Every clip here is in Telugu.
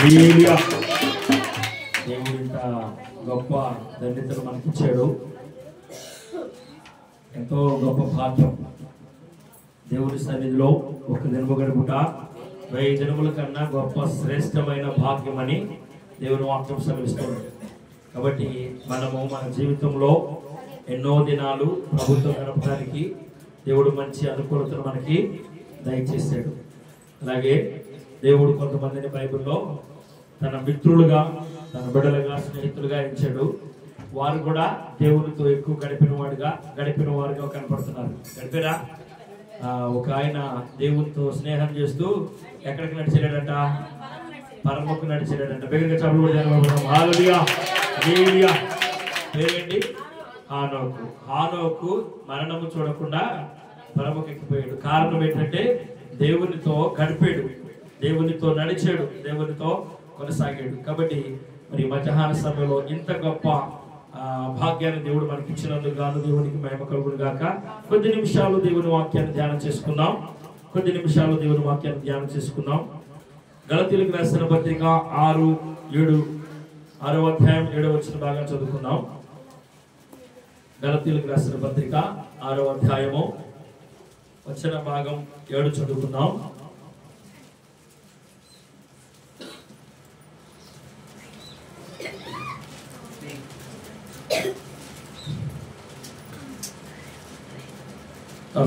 దేవుడు ఇంత గొప్ప ధన్యతను మనకిచ్చాడు. ఎంతో గొప్ప భాగ్యం. దేవుని సన్నిధిలో ఒక దినము గడుపుట 1000 దినముల కన్నా గొప్ప శ్రేష్టమైన భాగ్యం అని దేవుని వాక్యం సెలవిస్తుంది. కాబట్టి మనము మన జీవితంలో ఎన్నో దినాలు ప్రభుత్వం గడపడానికి దేవుడు మంచి అనుకూలతను మనకి దయచేశాడు. అలాగే దేవుడు కొంతమందిని బైబిల్లో తన మిత్రులుగా, తన బిడ్డలుగా, స్నేహితులుగా ఇచ్చాడు. వారు కూడా దేవునితో ఎక్కువ గడిపిన వారుగా కనపడుతున్నారు. గడిపారా? ఒక ఆయన దేవునితో స్నేహం చేస్తూ ఎక్కడికి నడిచాడంట? పరమకు నడిచాడంట. బిగ్గరగా చప్పుడు పేరేంటి? హానోకు. హానోకు మరణము చూడకుండా పరమకు ఎక్కిపోయాడు. కారణం ఏంటంటే దేవునితో గడిపాడు, దేవునితో నడిచాడు, దేవునితో కొనసాగాడు. కాబట్టి మరి మధ్యాహ్న సమయంలో ఇంత గొప్ప భాగ్యాన్ని దేవుడు మనకి ఇచ్చినందుకు గాను దేవునికి మహిమ కలుగును గాక. కొద్ది నిమిషాలు దేవుని వాక్యాన్ని ధ్యానం చేసుకుందాం. గలతీయులకు రాసిన పత్రిక 6:7 6వ అధ్యాయం 7వ వచనం బాగా చదువుకుందాం. గలతీయులకు రాసిన పత్రిక 6వ అధ్యాయము వచన భాగం 7 చదువుకుందాం.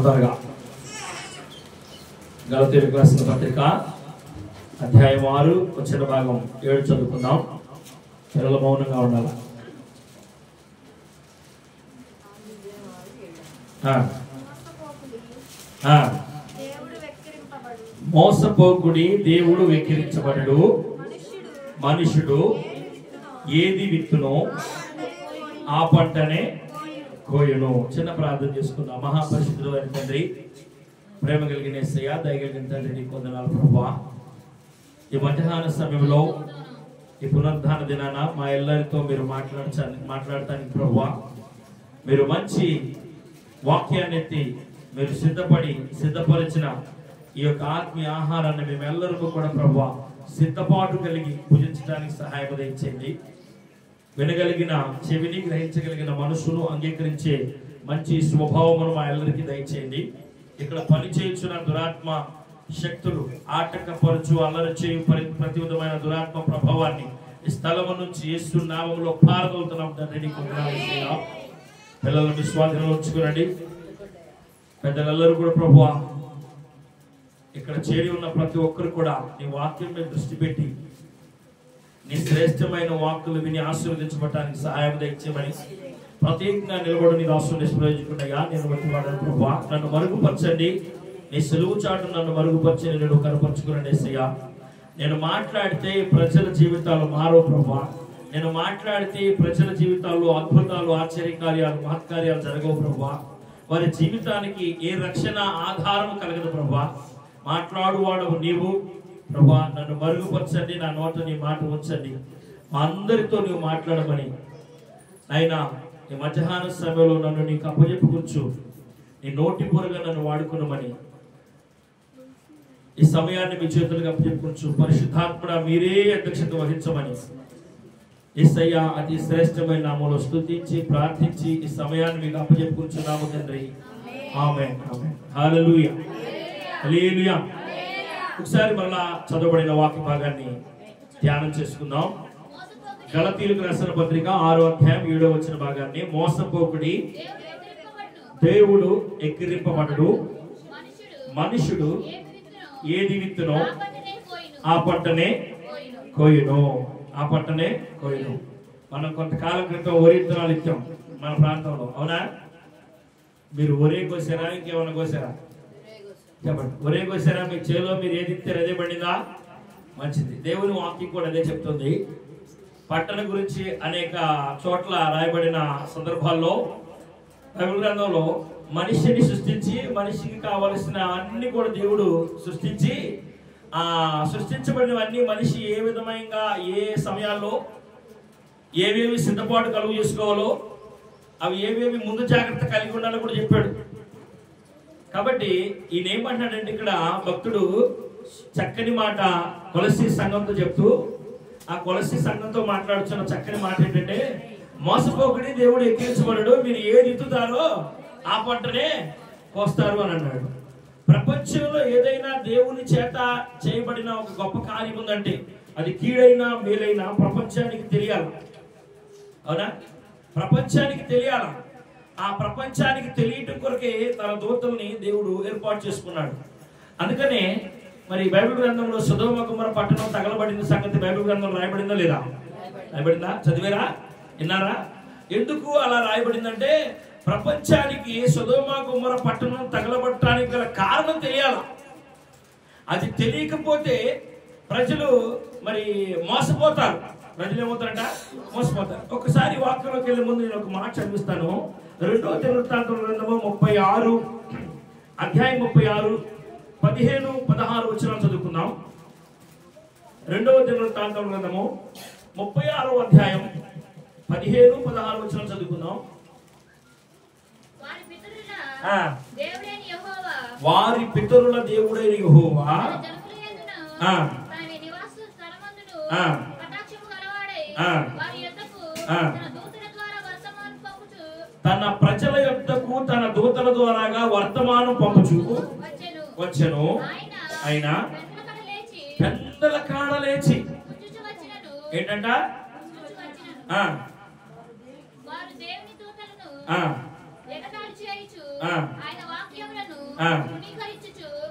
త్వరగా గలతీయులకు రాసిన పత్రిక అధ్యాయం 6 వచన భాగం 7 చదువుకుందాం. పిల్లలు మౌనంగా ఉండాలి. మోసపోకుడి, దేవుడు వెక్కిరించబడడు. మనుషుడు ఏది విత్తునో ఆ పంటనే కోయును. చిన్న ప్రార్థన చేసుకుందాం. మహాపరిశుద్ధుడైన తండ్రి, ప్రేమ కలిగిన యేసయ్య, దయ కలిగిన తండ్రి, నీకు వందనాలు ప్రభువా. ఈ మధ్యాహ్న సమయంలో ఈ పునరుద్ధాన దినాన మా ಎಲ್ಲరితో మీరు మాట్లాడటానికి ప్రభువా, మీరు మంచి వాక్యాన్ని ఎత్తి మీరు సిద్ధపరిచిన ఈ యొక్క ఆత్మీయ ఆహారాన్ని మేమెల్లరూ కూడా ప్రభువా సిద్ధపాటు కలిగి పూజించడానికి సహాయం దయచేయండి. వినగలిగిన చెవిని, గ్రహించగలిగిన మనసును అంగీకరించే మంచి స్వభావమును మా ಎಲ್ಲరికి దయచేయండి. ఇక్కడ పని చేయుచున్న దురాత్మ శక్తులు, ఆటంకపరచు అల్లరి చేయు ప్రతి విధమైన దురాత్మ ప్రభావాన్ని ఈ స్థలము నుంచి యేసు నామములో పారదోలుతున్నాం తండ్రి. నీకు వందనాలు. పిల్లలను మీ స్వాధీనంలో ఉంచుకునండి. పెద్దలందరూ కూడా ప్రభువా ఇక్కడ చేరి ఉన్న ప్రతి ఒక్కరు కూడా నీ వాక్యం మీద దృష్టి పెట్టి నీ శ్రేష్టమైన వాక్కులు విని ఆశీర్వదించబడటానికి సహాయం దయచేయమని ప్రత్యేకంగా నిలబడి నీ రాష్ట్రం నిష్ప్రయోజకుడగా నేను బట్టి వాడాను ప్రభువా. నన్ను మరుగుపరచండి, నీ సెలువు చాటు నన్ను మరుగుపరిచి నేను కనపరుచుకున్నాను యేసయ్యా. నేను మాట్లాడితే ప్రజల జీవితాలు మారవు ప్రభువా. నేను మాట్లాడితే ప్రజల జీవితాల్లో అద్భుతాలు, ఆశ్చర్యకార్యాలు, మహత్కార్యాలు జరగవు ప్రభువా. వారి జీవితానికి ఏ రక్షణ ఆధారం కలగదు ప్రభువా. మాట్లాడువాడవు నీవు ప్రభువా. నన్ను మరుగుపరచండి, నా నోట నీ మాట ఉంచండి. మా అందరితో నువ్వు మాట్లాడమని అయినా ఈ మధ్యాహ్న సమయంలో నన్ను నీకు అప్పజెప్పుకొచ్చు, నీ నోటి పూరగా నన్ను వాడుకున్నామని ఈ సమయాన్ని మీ చేతులకు అప్పజెప్పుకొచ్చు. పరిశుద్ధాత్మడ మీరే అధ్యక్షత వహించమని యేసయ్యా అతి శ్రేష్టమైన నామములో స్తుతించి ప్రార్థించి ఈ సమయాన్ని మీకు అప్పజెప్పుకొచ్చున్నాము తండ్రి. ఆమేన్. హల్లెలూయా. హల్లెలూయా. ఒకసారి మరలా చదవబడిన వాక్య భాగాన్ని ధ్యానం చేసుకుందాం. గలతీయులకు రాసిన పత్రిక 6వ అధ్యాయం 7వ వచన భాగాన్ని, మోసపోకుడి, దేవుడు ఎక్కిరింపబడడు. మనుషుడు ఏది విత్తునో ఆ పంటనే కోయును. మనం కొంతకాలం క్రితం వరి విత్తనాలు ఇచ్చాం మన ప్రాంతంలో, అవునా? మీరు ఒరే కోసారా, ఇంకేమన్నా కోసారా? చెప్పండి. ఒరే కోసారా? మీ చేలో మీరు ఏది ఇస్తారు అదే పండిందా? మంచిది. దేవుని వాక్యం కూడా అదే చెప్తుంది. పట్టణ గురించి అనేక చోట్ల రాయబడిన సందర్భాల్లో బైబిల్ గ్రంథంలో మనిషిని సృష్టించి మనిషికి కావలసిన అన్ని కూడా దేవుడు సృష్టించి సృష్టించబడినవన్నీ మనిషి ఏ విధంగా ఏ సమయాల్లో ఏవేవి సిద్ధపాటు కలుగు చేసుకోవాలో అవి ఏవేవి ముందు జాగ్రత్త కలిగి ఉండాలో కూడా చెప్పాడు. కాబట్టి ఈయన ఏమంటాడంటే ఇక్కడ భక్తుడు చక్కని మాట కొలస్సీ సంఘంతో చెప్తూ ఆ కొలసి సంఘంతో మాట్లాడుతున్న చక్కని మాట ఏంటంటే, మోసపోకుడి దేవుడు ఎక్కించబడడు, మీరు ఏది ఇత్తుతారో ఆ పంటనే కోస్తారు అని అన్నాడు. ప్రపంచంలో ఏదైనా దేవుని చేత చేయబడిన ఒక గొప్ప కార్యం ఉందంటే అది కీడైనా మేలైనా ప్రపంచానికి తెలియాలి. అవునా? ప్రపంచానికి తెలియాల. ఆ ప్రపంచానికి తెలియటం కొరకే తన దూతల్ని దేవుడు ఏర్పాటు చేసుకున్నాడు. అందుకనే మరి బైబిల్ గ్రంథంలో సొదొమ గొమొర్రా పట్టణం తగలబడిన సంగతి బైబిల్ గ్రంథంలో రాయబడిందా లేదా? రాయబడిందా? చదివేరా? విన్నారా? ఎందుకు అలా రాయబడిందంటే ప్రపంచానికి సొదొమ గొమొర్రా పట్టణం తగలబడటానికి గల కారణం తెలియాలి. అది తెలియకపోతే ప్రజలు మరి మోసపోతారు. ప్రజలు ఏమవుతారంట? మోసపోతారు. ఒకసారి వాక్యంలోకి వెళ్ళే ముందు నేను ఒక మాట చదివిస్తాను. 2వ దినవృత్తాంతముల గ్రంథము 36 అధ్యాయం 36 15, 16 వచనాలు చదువుకుందాం. 2వ దినవృత్తాంతముల గ్రంథము 36వ అధ్యాయం 15, 16 వచనాలు చదువుకుందాం. వారి పితరుల దేవుడైన యెహోవా తన ప్రజల యొద్దకు తన దూతల ద్వారాగా వర్తమానం పంపుచు వచ్చెను. ఆయన పెద్దల కాడ లేచి ఏంటంట?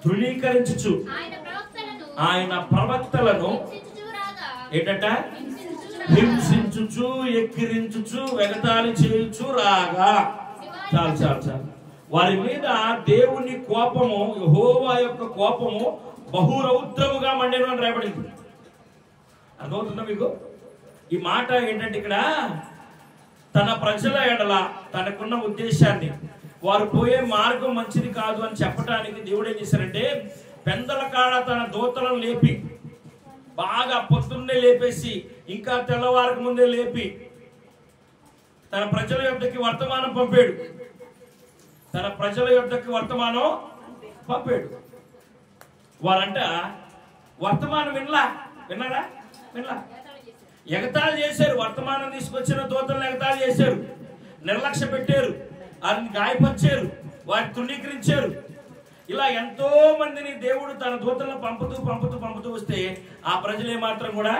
తృణీకరించుచు ఆయన ప్రవక్తలను ఏంటంట? హింసించుచు, ఎక్కిరించుచు, వెగతాళి చేయుచు రాగా. చాలు చాలు చాలు. వారి మీద దేవుని కోపము, యెహోవా యొక్క కోపము బహురౌద్రముగా మండెను అని రాయబడింది. అర్థమవుతుందా మీకు? ఈ మాట ఏంటంటే ఇక్కడ తన ప్రజల ఎడల తనకున్న ఉద్దేశాన్ని, వారు పోయే మార్గం మంచిది కాదు అని చెప్పడానికి దేవుడు ఏం చేశారంటే పెందల కాడ తన దూతలను లేపి, బాగా పొద్దున్నే లేపేసి ఇంకా తెల్లవారికి ముందే లేపి తన ప్రజల యొద్దకి వర్తమానం పంపాడు. తన ప్రజల యొద్దకి వర్తమానం పంపాడు. వారంట వర్తమానం విన్నారా? ఎగతాళి చేశారు. వర్తమానం తీసుకొచ్చిన దూతలను ఎగతాళి చేశారు, నిర్లక్ష్య పెట్టారు, వారిని గాయపరిచారు, వారిని తృణీకరించారు. ఇలా ఎంతో మందిని దేవుడు తన దూతలను పంపుతూ వస్తే ఆ ప్రజలు ఏమాత్రం కూడా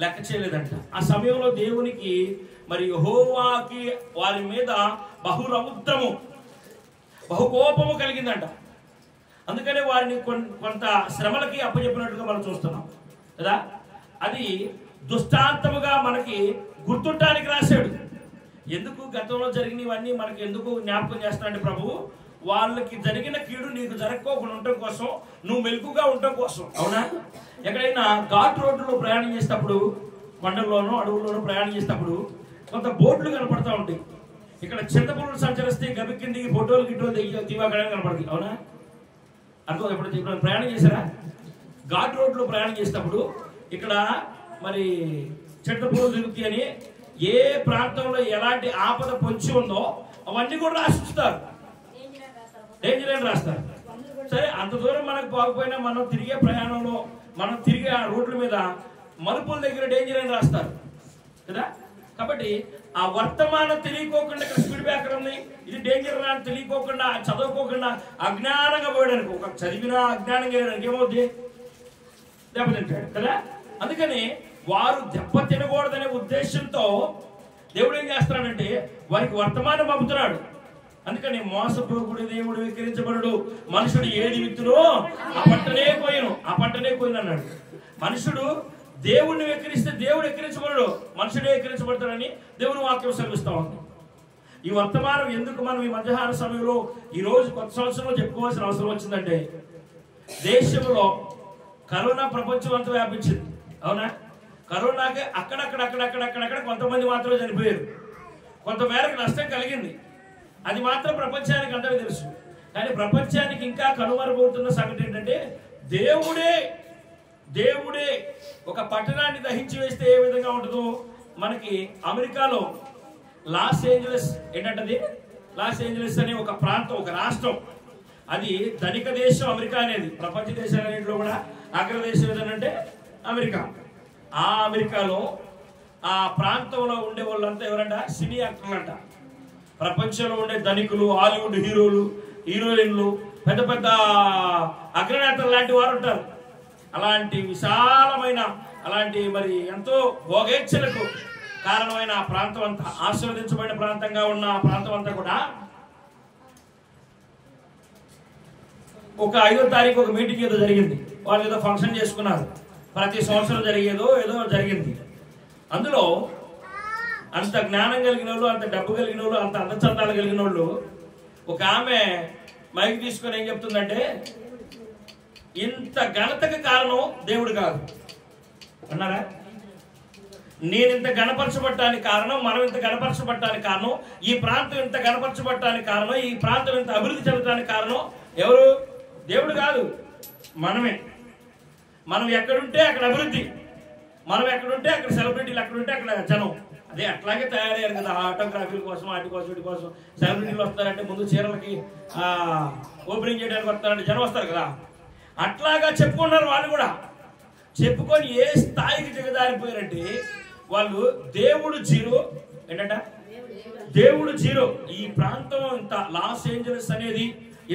లెక్క చేయలేదంట. ఆ సమయంలో దేవునికి మరి యెహోవాకి వారి మీద బహురౌద్రము, బహుకోపము కలిగిందంట. అందుకనే వారిని కొంత శ్రమలకి అప్పచెప్పినట్టుగా మనం చూస్తున్నాం కదా. అది దృష్టాంతముగా మనకి గుర్తుండడానికి రాశాడు. ఎందుకు గతంలో జరిగినవన్నీ మనకి ఎందుకు జ్ఞాపకం చేస్తాడంటే ప్రభువు, వాళ్ళకి జరిగిన కీడు నీకు జరగకోకుండా ఉండటం కోసం, నువ్వు మెలకుగా ఉండటం కోసం. అవునా? ఎక్కడైనా ఘాట్ రోడ్డులో ప్రయాణం చేసేటప్పుడు, కొండల్లోనూ అడవుల్లోనూ ప్రయాణం చేసేటప్పుడు కొంత బోర్డులు కనపడతా ఉంటాయి. ఇక్కడ చింతపురులు సంచరిస్తే గబి కిందికి ఫోటోలు గిట్టోలు తీవాకడానికి కనపడుతుంది. అవునా? అనుకో, ఇప్పుడు ప్రయాణం చేశారా? ఘాట్ రోడ్లో ప్రయాణం చేసేటప్పుడు ఇక్కడ మరి చింతపురులు తిరుగుతాయి అని, ఏ ప్రాంతంలో ఎలాంటి ఆపద పొంచి ఉందో అవన్నీ కూడా రాసిస్తారు. డేంజర్ అని రాస్తారు. సరే, అంత దూరం మనకు పోకపోయినా మనం తిరిగే ప్రయాణంలో, మనం తిరిగే ఆ రోడ్ల మీద మలుపుల దగ్గర డేంజర్ అని రాస్తారు కదా. కాబట్టి ఆ వర్తమానం తెలియకోకుండా ఇక్కడ స్పీడ్ బ్రేకర్ ఉంది, ఇది డేంజర్ అని తెలియకోకుండా, చదవకోకుండా అజ్ఞానంగా పోయడానికి, ఒక చదివినా అజ్ఞానంగా ఏమవుద్ది? దెబ్బతింటాడు కదా. అందుకని వారు దెబ్బ తినకూడదనే ఉద్దేశంతో దేవుడు ఏం చేస్తున్నాడంటే వారికి వర్తమానం పంపుతున్నాడు. అందుకని మోసపోకుడు దేవుడు వెక్కిరించబడు, మనుషుడు ఏది విత్తునో ఆ పంటనే కోయను అన్నాడు. మనుషుడు దేవుడిని వెక్కిరిస్తే దేవుడు ఎక్కిరించబడు, మనుషుడే ఎక్కిరించబడతాడని దేవుని వాక్యం సెలవిస్తా ఉంది. ఈ వర్తమానం ఎందుకు మనం ఈ మధ్యాహ్న సమయంలో ఈ రోజు కొత్త సంవత్సరంలో చెప్పుకోవాల్సిన అవసరం వచ్చిందంటే, దేశంలో కరోనా ప్రపంచం అంతా వ్యాపించింది. అవునా? కరోనాకి అక్కడక్కడ కొంతమంది మాత్రమే చనిపోయారు, కొంతమేరకు నష్టం కలిగింది. అది మాత్రం ప్రపంచానికి అందరికీ తెలుసు. కానీ ప్రపంచానికి ఇంకా కనుమరుగవుతున్న సంగతి ఏంటంటే దేవుడే ఒక పట్టణాన్ని దహించి వేస్తే ఏ విధంగా ఉంటుందో మనకి అమెరికాలో లాస్ ఏంజలస్ అనే ఒక ప్రాంతం, ఒక రాష్ట్రం, అది ధనిక దేశం అమెరికా అనేది. ప్రపంచ దేశాలన్నింటిలో కూడా అగ్రదేశం ఏదంటే అమెరికా. ఆ అమెరికాలో ఆ ప్రాంతంలో ఉండే వాళ్ళంతా ఎవరంట? సినీ యాక్టర్లు అంట. ప్రపంచంలో ఉండే ధనికులు, హాలీవుడ్ హీరోలు, హీరోయిన్లు, పెద్ద పెద్ద అగ్రనేతలు లాంటి వారు ఉంటారు. అలాంటి విశాలమైన, అలాంటి మరి ఎంతో భోగేచ్ఛలకు కారణమైన ఆ ప్రాంతం అంతా, ఆశీర్వదించబడిన ప్రాంతంగా ఉన్న ఆ ప్రాంతం అంతా కూడా ఒక 5వ తారీఖు ఒక మీటింగ్ ఏదో జరిగింది. వాళ్ళు ఏదో ఫంక్షన్ చేసుకున్నారు. ప్రతి సంవత్సరం జరిగేదో ఏదో జరిగింది. అందులో అంత జ్ఞానం కలిగిన వాళ్ళు, అంత డబ్బు కలిగిన వాళ్ళు, అంత అందచందాలు కలిగిన వాళ్ళు, ఒక ఆమె మైక్ తీసుకొని ఏం చెప్తుందంటే, ఇంత ఘనతకు కారణం దేవుడు కాదు అన్నారా? నేను ఇంత గణపరచబడ్డానికి కారణం, మనం ఇంత గణపరచబడ్డానికి కారణం, ఈ ప్రాంతం ఇంత గణపరచబడ్డానికి కారణం, ఈ ప్రాంతం ఇంత అభివృద్ధి చెందడానికి కారణం ఎవరు? దేవుడు కాదు, మనమే. మనం ఎక్కడుంటే అక్కడ అభివృద్ధి, మనం ఎక్కడుంటే అక్కడ సెలబ్రిటీలు, ఎక్కడుంటే అక్కడ జనం. అదే అట్లాగే తయారయ్యారు కదా, ఆటోగ్రఫీల కోసం, వాటి కోసం, వీటి కోసం. సెలబ్రిటీలు వస్తారంటే ముందు చీరలకి ఓపెనింగ్ చేయడానికి వస్తారంటే జనం వస్తారు కదా. అట్లాగా చెప్పుకున్నారు వాళ్ళు కూడా. చెప్పుకొని ఏ స్థాయికి దిగజారిపోయారంటే, వాళ్ళు దేవుడు జీరో. ఏంటంట? దేవుడు జీరో. ఈ ప్రాంతం ఇంత, లాస్ ఏంజలస్ అనేది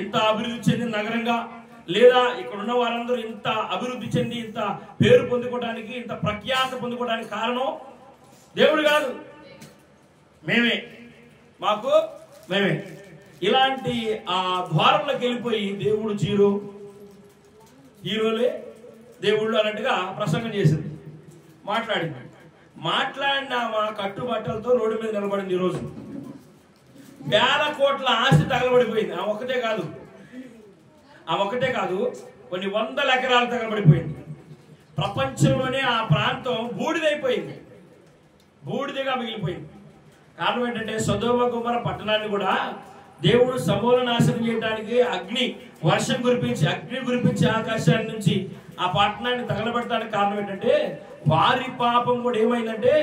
ఇంత అభివృద్ధి చెందిన నగరంగా, లేదా ఇక్కడ ఉన్న వారందరూ ఇంత అభివృద్ధి చెంది ఇంత పేరు పొందుకోవడానికి, ఇంత ప్రఖ్యాత పొందుకోవడానికి కారణం దేవుడు కాదు, మేమే. మేమే. ఇలాంటి ఆ ద్వారంలోకి వెళ్ళిపోయి దేవుడు జీరో, హీరోలే దేవుళ్ళు అన్నట్టుగా ప్రసంగం చేసింది, మాట్లాడిన మా కట్టుబట్టలతో రోడ్డు మీద నిలబడింది. ఈరోజు వేల కోట్ల ఆస్తి తగలబడిపోయింది. ఆ ఒక్కటే కాదు, కొన్ని వందల ఎకరాలు తగలబడిపోయింది. ప్రపంచంలోనే ఆ ప్రాంతం బూడిదైపోయింది, బూడిదగా మిగిలిపోయింది. కారణం ఏంటంటే, సొదొమ గొమొర్రా పట్టణాన్ని కూడా దేవుడు సమూల నాశనం చేయడానికి అగ్ని కురిపించి ఆకాశాన్ని నుంచి ఆ పట్టణాన్ని తగలబెట్టడానికి కారణం ఏంటంటే, వారి పాపం కూడా ఏమైంది?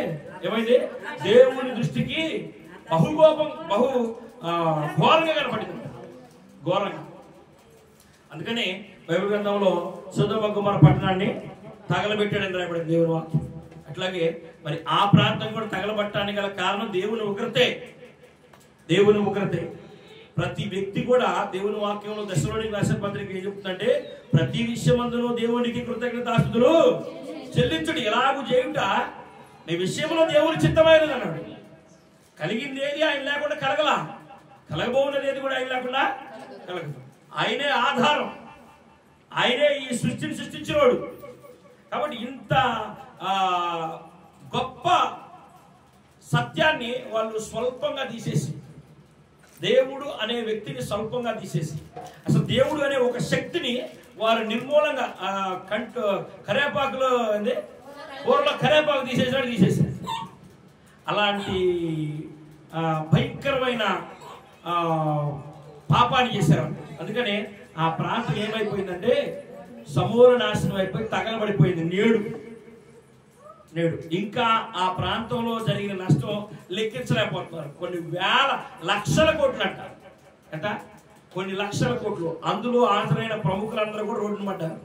దేవుని దృష్టికి బహు ఘోరంగా కనపడింది, ఘోరంగా. అందుకని బైబిల్ గ్రంథంలో సొదొమ గొమొర్రా పట్టణాన్ని తగలబెట్టాడని రాయబడింది దేవుని వాక్యం. అట్లాగే మరి ఆ ప్రాంతం కూడా తగలబట్టడానికి గల కారణం దేవుని ఉగ్రతే. ప్రతి వ్యక్తి కూడా దేవుని వాక్యంలో దశలోనికి రాసిన పత్రిక ఏం చెప్తుందంటే, ప్రతి విషయమందును దేవునికి కృతజ్ఞతాస్తుతులు చెల్లించుడు. ఎలాగూ చేయుట నీ విషయంలో దేవుని చిత్తమైనది అన్నాడు. కలిగింది ఏది ఆయన లేకుండా కలగబోన్నది ఏది కూడా ఆయన లేకుండా కలగదు. ఆయనే ఆధారం, ఆయనే ఈ సృష్టిని సృష్టించినోడు. కాబట్టి ఇంత గొప్ప సత్యాన్ని వాళ్ళు స్వల్పంగా తీసేసి, దేవుడు అనే వ్యక్తిని స్వల్పంగా తీసేసి, అసలు దేవుడు అనే ఒక శక్తిని వారు నిర్మూలంగా కరేపాకులో కూరలో కరేపాకు తీసేసారు. అలాంటి భయంకరమైన పాపాన్ని చేశారు. అందుకనే ఆ ప్రాంతం ఏమైపోయిందంటే సమూల నాశనం అయిపోయి తగలబడిపోయింది. నేడు ఇంకా ఆ ప్రాంతంలో జరిగిన నష్టం లెక్కించలేకపోతున్నారు. కొన్ని వేల లక్షల కోట్లు అంట, కొన్ని లక్షల కోట్లు. అందులో హాజరైన ప్రముఖులందరూ కూడా రోడ్డున పడ్డారు.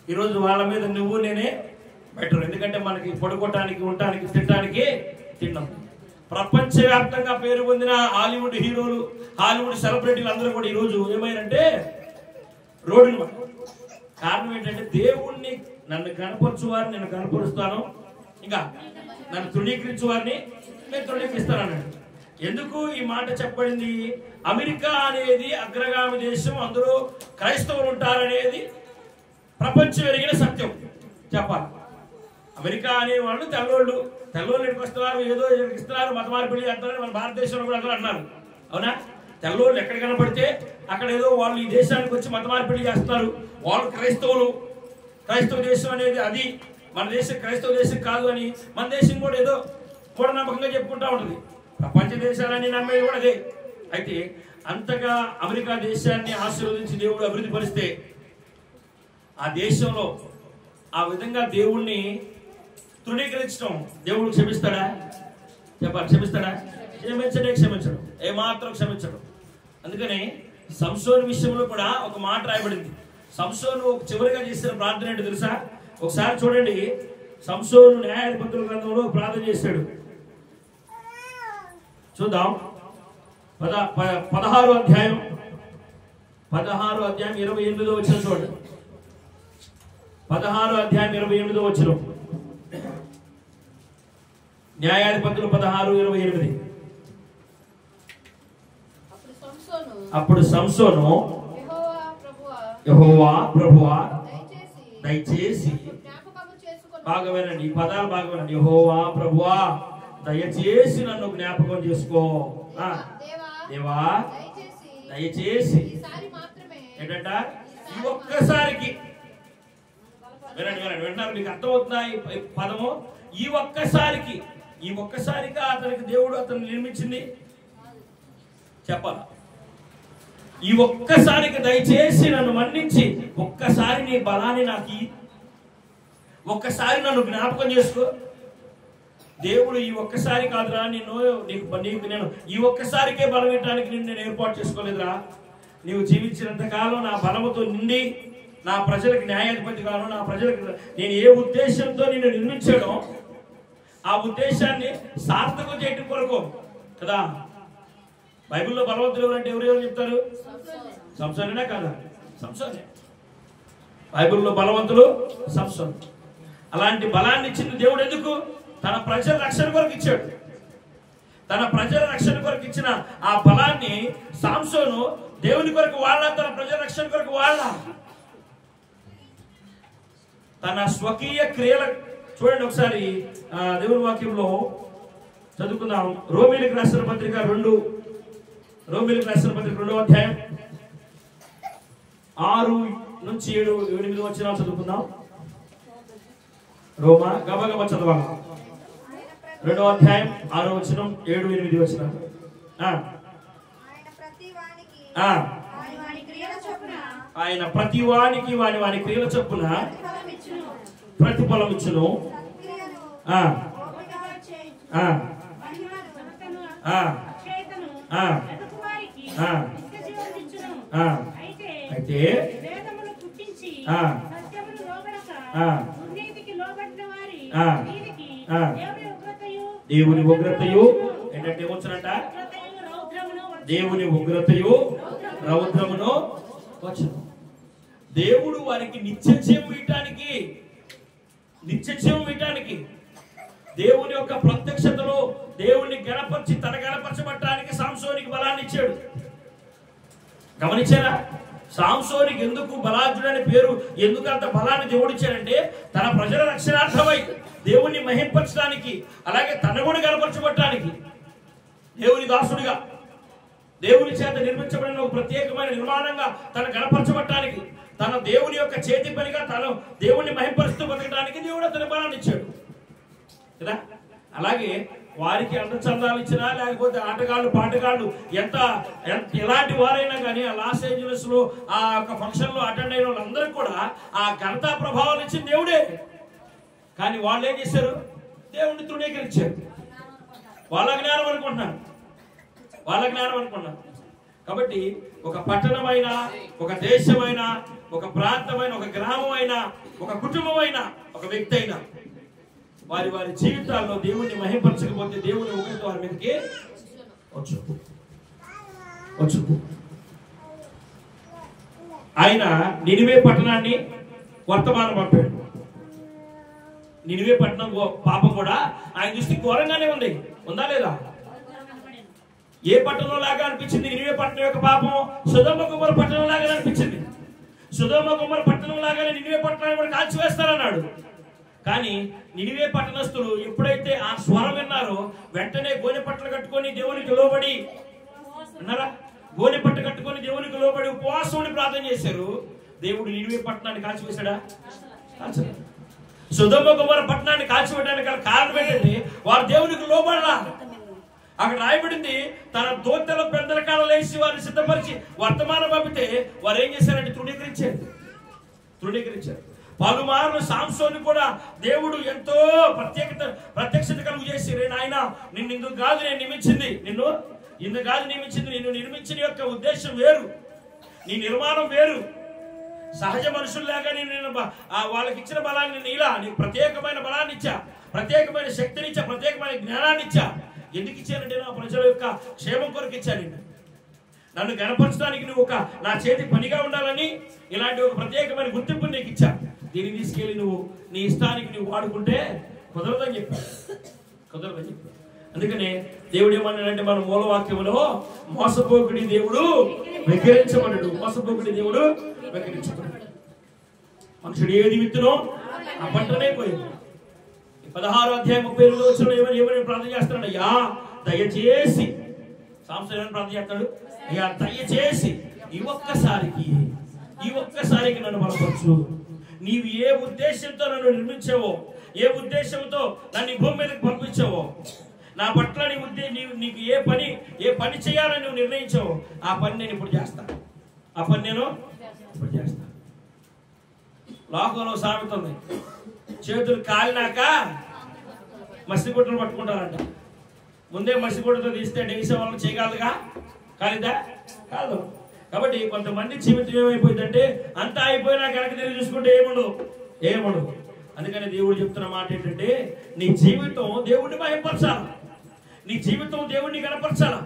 ఈరోజు వాళ్ళ మీద నువ్వు నేనే బెటర్. ఎందుకంటే మనకి పడుకోవటానికి, ఉండటానికి, తినడానికి తిన్నాం. ప్రపంచవ్యాప్తంగా పేరు పొందిన హాలీవుడ్ హీరోలు, హాలీవుడ్ సెలబ్రిటీలు అందరూ కూడా ఈరోజు ఏమైనంటే రోడ్డున పడ్డారు. కారణం ఏంటంటే, దేవుణ్ణి నన్ను కనపరచు వారిని నేను కనపరుస్తాను, ఇంకా నన్ను తృణీకరించు వారిని నేను తృణీకరిస్తాను అన్నాడు. ఎందుకు ఈ మాట చెప్పబడింది? అమెరికా అనేది అగ్రగామి దేశం, అందులో క్రైస్తవులు ఉంటారనేది ప్రపంచం ఎరిగిన సత్యం. చెప్పాలి, అమెరికా అనే వాళ్ళు తెల్లోళ్ళు ఎక్కడికి వస్తున్నారు, ఏదో ఇస్తున్నారు, మత మార్పిడి చేస్తారని మన భారతదేశంలో కూడా అందరూ అన్నారు. అవునా? తెల్లోళ్ళు ఎక్కడ కనపడితే అక్కడ ఏదో వాళ్ళు ఈ దేశానికి వచ్చి మత మార్పిడి చేస్తున్నారు. వాళ్ళు క్రైస్తవ దేశం అనేది అది మన దేశం క్రైస్తవ దేశం కాదు అని మన దేశం కూడా ఏదో మూఢనమ్మకంగా చెప్పుకుంటా ఉంటుంది. ప్రపంచ దేశాలని నమ్మేది కూడా అదే. అయితే అంతగా అమెరికా దేశాన్ని ఆశీర్వదించి దేవుడు అభివృద్ధి పరిస్తే ఆ దేశంలో ఆ విధంగా దేవుణ్ణి తృణీకరించడం దేవుడు క్షమిస్తాడా? చెప్పాలి, క్షమిస్తాడా? క్షమించడు, ఏమాత్రం క్షమించడు. అందుకని సంసోను విషయంలో కూడా ఒక మాట రాయబడింది. సంసోను చివరిగా చేసిన ప్రార్థన ఏంటో తెలుసా? ఒకసారి చూడండి, సంసోను న్యాయాధిపతుల గ్రంథంలో ప్రార్థన చేశాడు. చూద్దాం. 16వ అధ్యాయం 28వ వచనం చూడండి. 16వ అధ్యాయం 28వ వచనం. న్యాయాధిపతులు 16:28. అప్పుడు సంసోను యెహోవా ప్రభువా దయచేసి, బాగా వినండి, ఈ పదాలు బాగా వినండి. యెహోవా ప్రభువా దయచేసి నన్ను జ్ఞాపకం చేసుకో. దేవా దయచేసి ఏంటంట, ఈ ఒక్కసారికి. వినండి వినండి వింటున్నారు, మీకు అర్థమవుతుందా ఈ పదము? ఈ ఒక్కసారిగా అతనికి దేవుడు అతను నిర్మించింది చెప్పాలి. ఈ ఒక్కసారికి దయచేసి నన్ను మన్నించి ఒక్కసారి నీ బలాన్ని నాకు, ఒక్కసారి నన్ను జ్ఞాపకం చేసుకో. దేవుడు ఈ ఒక్కసారి కాదురా నీకు నేను ఈ ఒక్కసారికే బలం ఇవ్వడానికి నేను ఏర్పాటు చేసుకోలేదురా. నీవు జీవించినంత కాలం నా బలముతో నిండి నా ప్రజలకు న్యాయాధిపతి గాను, నా ప్రజలకు నేను ఏ ఉద్దేశంతో నిన్ను నిర్మించానో ఆ ఉద్దేశాన్ని సార్థకం చేయటం కొరకు కదా. బైబిల్లో బలవంతులు ఎవరంటే ఎవరెవరు చెప్తారు? సంసోనేనా కాదా? సంసోనే. బైబిల్లో బలవంతులు సంసోను. అలాంటి బలాన్ని ఇచ్చింది దేవుడు ఎందుకు? తన ప్రజల రక్షణ కొరకు ఇచ్చాడు. తన ప్రజల రక్షణ కొరకు ఇచ్చిన ఆ బలాన్ని సంసోను దేవుని కొరకు వాడా, తన ప్రజల రక్షణ కొరకు వాడా. తన స్వకీయ క్రియల చూడండి ఒకసారి దేవుని వాక్యంలో చదువుకుందాం. రోమీయులకు రాసిన పత్రిక 2వ అధ్యాయం 6 నుంచి 7-8 వచనాలు చదువుకుందాం. రోమా గబగబ చదవాలి. 2వ అధ్యాయం 6వ వచనం 7-8 వచనాలు. ఆయన ప్రతి వానికి వాని క్రియల చొప్పున ప్రతిఫలం ఇచ్చును. అయితే దేవుని ఉగ్రతయు ఏంటంటే ఏమొచ్చునంట? దేవుని ఉగ్రతయు రౌద్రమును వచ్చును. దేవుడు వారికి నిత్యజీవం ఇవ్వటానికి దేవుని యొక్క ప్రత్యక్షతలో దేవుని గణపరిచి తన గణపరచబట్టడానికి సంసోనికి బలాన్ని ఇచ్చాడు. గమనించారా? సంసోనికి ఎందుకు బలార్జుడు అనే పేరు, ఎందుకు అంత బలాన్ని దేవుడు ఇచ్చాడంటే తన ప్రజల రక్షణార్థమై దేవుణ్ణి మహింపరచడానికి, అలాగే తన కూడా గణపరచబట్టడానికి, దేవుని దాసుడిగా దేవుని చేత నిర్మించబడిన ఒక ప్రత్యేకమైన నిర్మాణంగా తన గణపరచబట్టడానికి, తన దేవుని యొక్క చేతి పనిగా తను దేవుణ్ణి మహింపరుస్తూ బతకడానికి దేవుడు అతని బలాన్ని ఇచ్చాడు కదా. అలాగే వారికి అందచందాలు ఇచ్చినా, లేకపోతే ఆటగాళ్ళు పాటగాళ్ళు ఎలాంటి వారైనా కానీ ఆ లాస్ ఏంజలస్ లో ఆ యొక్క ఫంక్షన్ లో అటెండ్ అయిన వాళ్ళందరికీ కూడా ఆ ఘనతా ప్రభావాలు ఇచ్చింది దేవుడే. కానీ వాళ్ళు ఏం చేశారు? దేవుడిని తృణీకరించారు. వాళ్ళ జ్ఞానం అనుకుంటున్నారు. కాబట్టి ఒక పట్టణమైన, ఒక దేశమైన, ఒక ప్రాంతమైన, ఒక గ్రామమైన, ఒక కుటుంబమైన, ఒక వ్యక్తి అయినా వారి జీవితాల్లో దేవుణ్ణి మహింపరచకపోతే దేవుని ఉగ్రత వారి మీదకి వచ్చు. ఆయన నినివే పట్టణాన్ని వర్తమానం పంపాడు. నినివే పట్టణం పాపం కూడా ఆయన దృష్టి ఘోరంగానే ఉందా లేదా? ఏ పట్టణం లాగా అనిపించింది నినివే పట్టణం యొక్క పాపం? సొదొమ గొమొర్రా పట్టణం లాగా అనిపించింది. సొదొమ గొమొర్రా పట్టణం లాగానే నినివే పట్టణాన్ని కూడా కాల్చివేస్తారన్నాడు. కానీ నినివే పట్టణస్తులు ఎప్పుడైతే ఆ స్వరం విన్నారో వెంటనే గోనె పట్టలు కట్టుకొని దేవునికి లోబడి అన్నారా, గోనె పట్ట కట్టుకొని దేవునికి లోబడి ఉపవాసం ప్రార్థన చేశారు. దేవుడు నినివే పట్టణాన్ని కాల్చివేశాడా? కాల్చలేదు. సొదొమ గొమొర్రా పట్టణాన్ని కాల్చివేయడానికి గల కారణం ఏంటంటే వారు దేవునికి లోబడలా. అక్కడ రాయబడింది, తన దూతల పెద్దల కాలం వేసి వారిని సిద్ధపరిచి వర్తమానం పంపితే వారు ఏం చేశారంటే తృణీకరించారు. పలుమార్లు సంసోను కూడా దేవుడు ఎంతో ప్రత్యక్షత కలుగు చేసి, నాయన నిన్ను ఇందుకు కాదు నేను నియమించింది, నిన్ను నిర్మించిన యొక్క ఉద్దేశం వేరు, నీ నిర్మాణం వేరు, సహజ మనుషుల్లాగా నేను వాళ్ళకి ఇచ్చిన బలాన్ని నేను ఇలా నీకు ప్రత్యేకమైన బలాన్ని ఇచ్చా, ప్రత్యేకమైన శక్తిని ఇచ్చా, ప్రత్యేకమైన జ్ఞానాన్ని ఇచ్చా. ఎందుకు ఇచ్చానంటే నా ప్రజల యొక్క క్షేమం కొరకు ఇచ్చాను. నన్ను గణపరచడానికి నువ్వు నా చేతి పనిగా ఉండాలని ఇలాంటి ఒక ప్రత్యేకమైన గుర్తింపు నీకు ఇచ్చా. దీన్ని తీసుకెళ్ళి నువ్వు నీ ఇష్టానికి నువ్వు వాడుకుంటే కుదరదని చెప్పాడు. అందుకనే దేవుడు ఏమన్నాడంటే మన మూలవాక్యంలో మోసపోకుడి దేవుడు వెక్కిరించబడడు. మోసపోకుడి దేవుడు వెక్కిరించబడడు. మనుషుడు ఏది విత్తునో ఆ పంటనే పోయింది. 16వ అధ్యాయం 38వ వచనంలో ఏమని ప్రార్థన చేస్తున్నాడు? అయ్యా దయచేసి, సాంసన్ ఏమని ప్రార్థన చేస్తాడు? అయ్యా దయచేసి ఈ ఒక్కసారికి నన్ను బలపరచు. నీవు ఏ ఉద్దేశంతో నన్ను నిర్మించావో, ఏ ఉద్దేశంతో నన్ను ఈ భూమి మీదకి పంపించావో, నా పట్ల నీకు ఏ పని చేయాలని నువ్వు నిర్ణయించావో ఆ పని నేను ఇప్పుడు చేస్తాను. లోకంలో సామెత ఉంది, చేతులు కాలినాక మసిగుడ్డలు పట్టుకుంటారంట. ముందే మసిగుడ్డతో తీస్తే డెగిసే వాళ్ళు చేయగలదుగా, కాలిదా? కాదు. కాబట్టి కొంతమంది జీవితం ఏమైపోయిందంటే అంతా అయిపోయినాక వెనక్కి తిరిగి చూసుకుంటే ఏముండదు. అందుకని దేవుడు చెప్తున్న మాట ఏంటంటే నీ జీవితం దేవుడిని మహిమపరచాలి, నీ జీవితం దేవుడిని కనపరచాలి.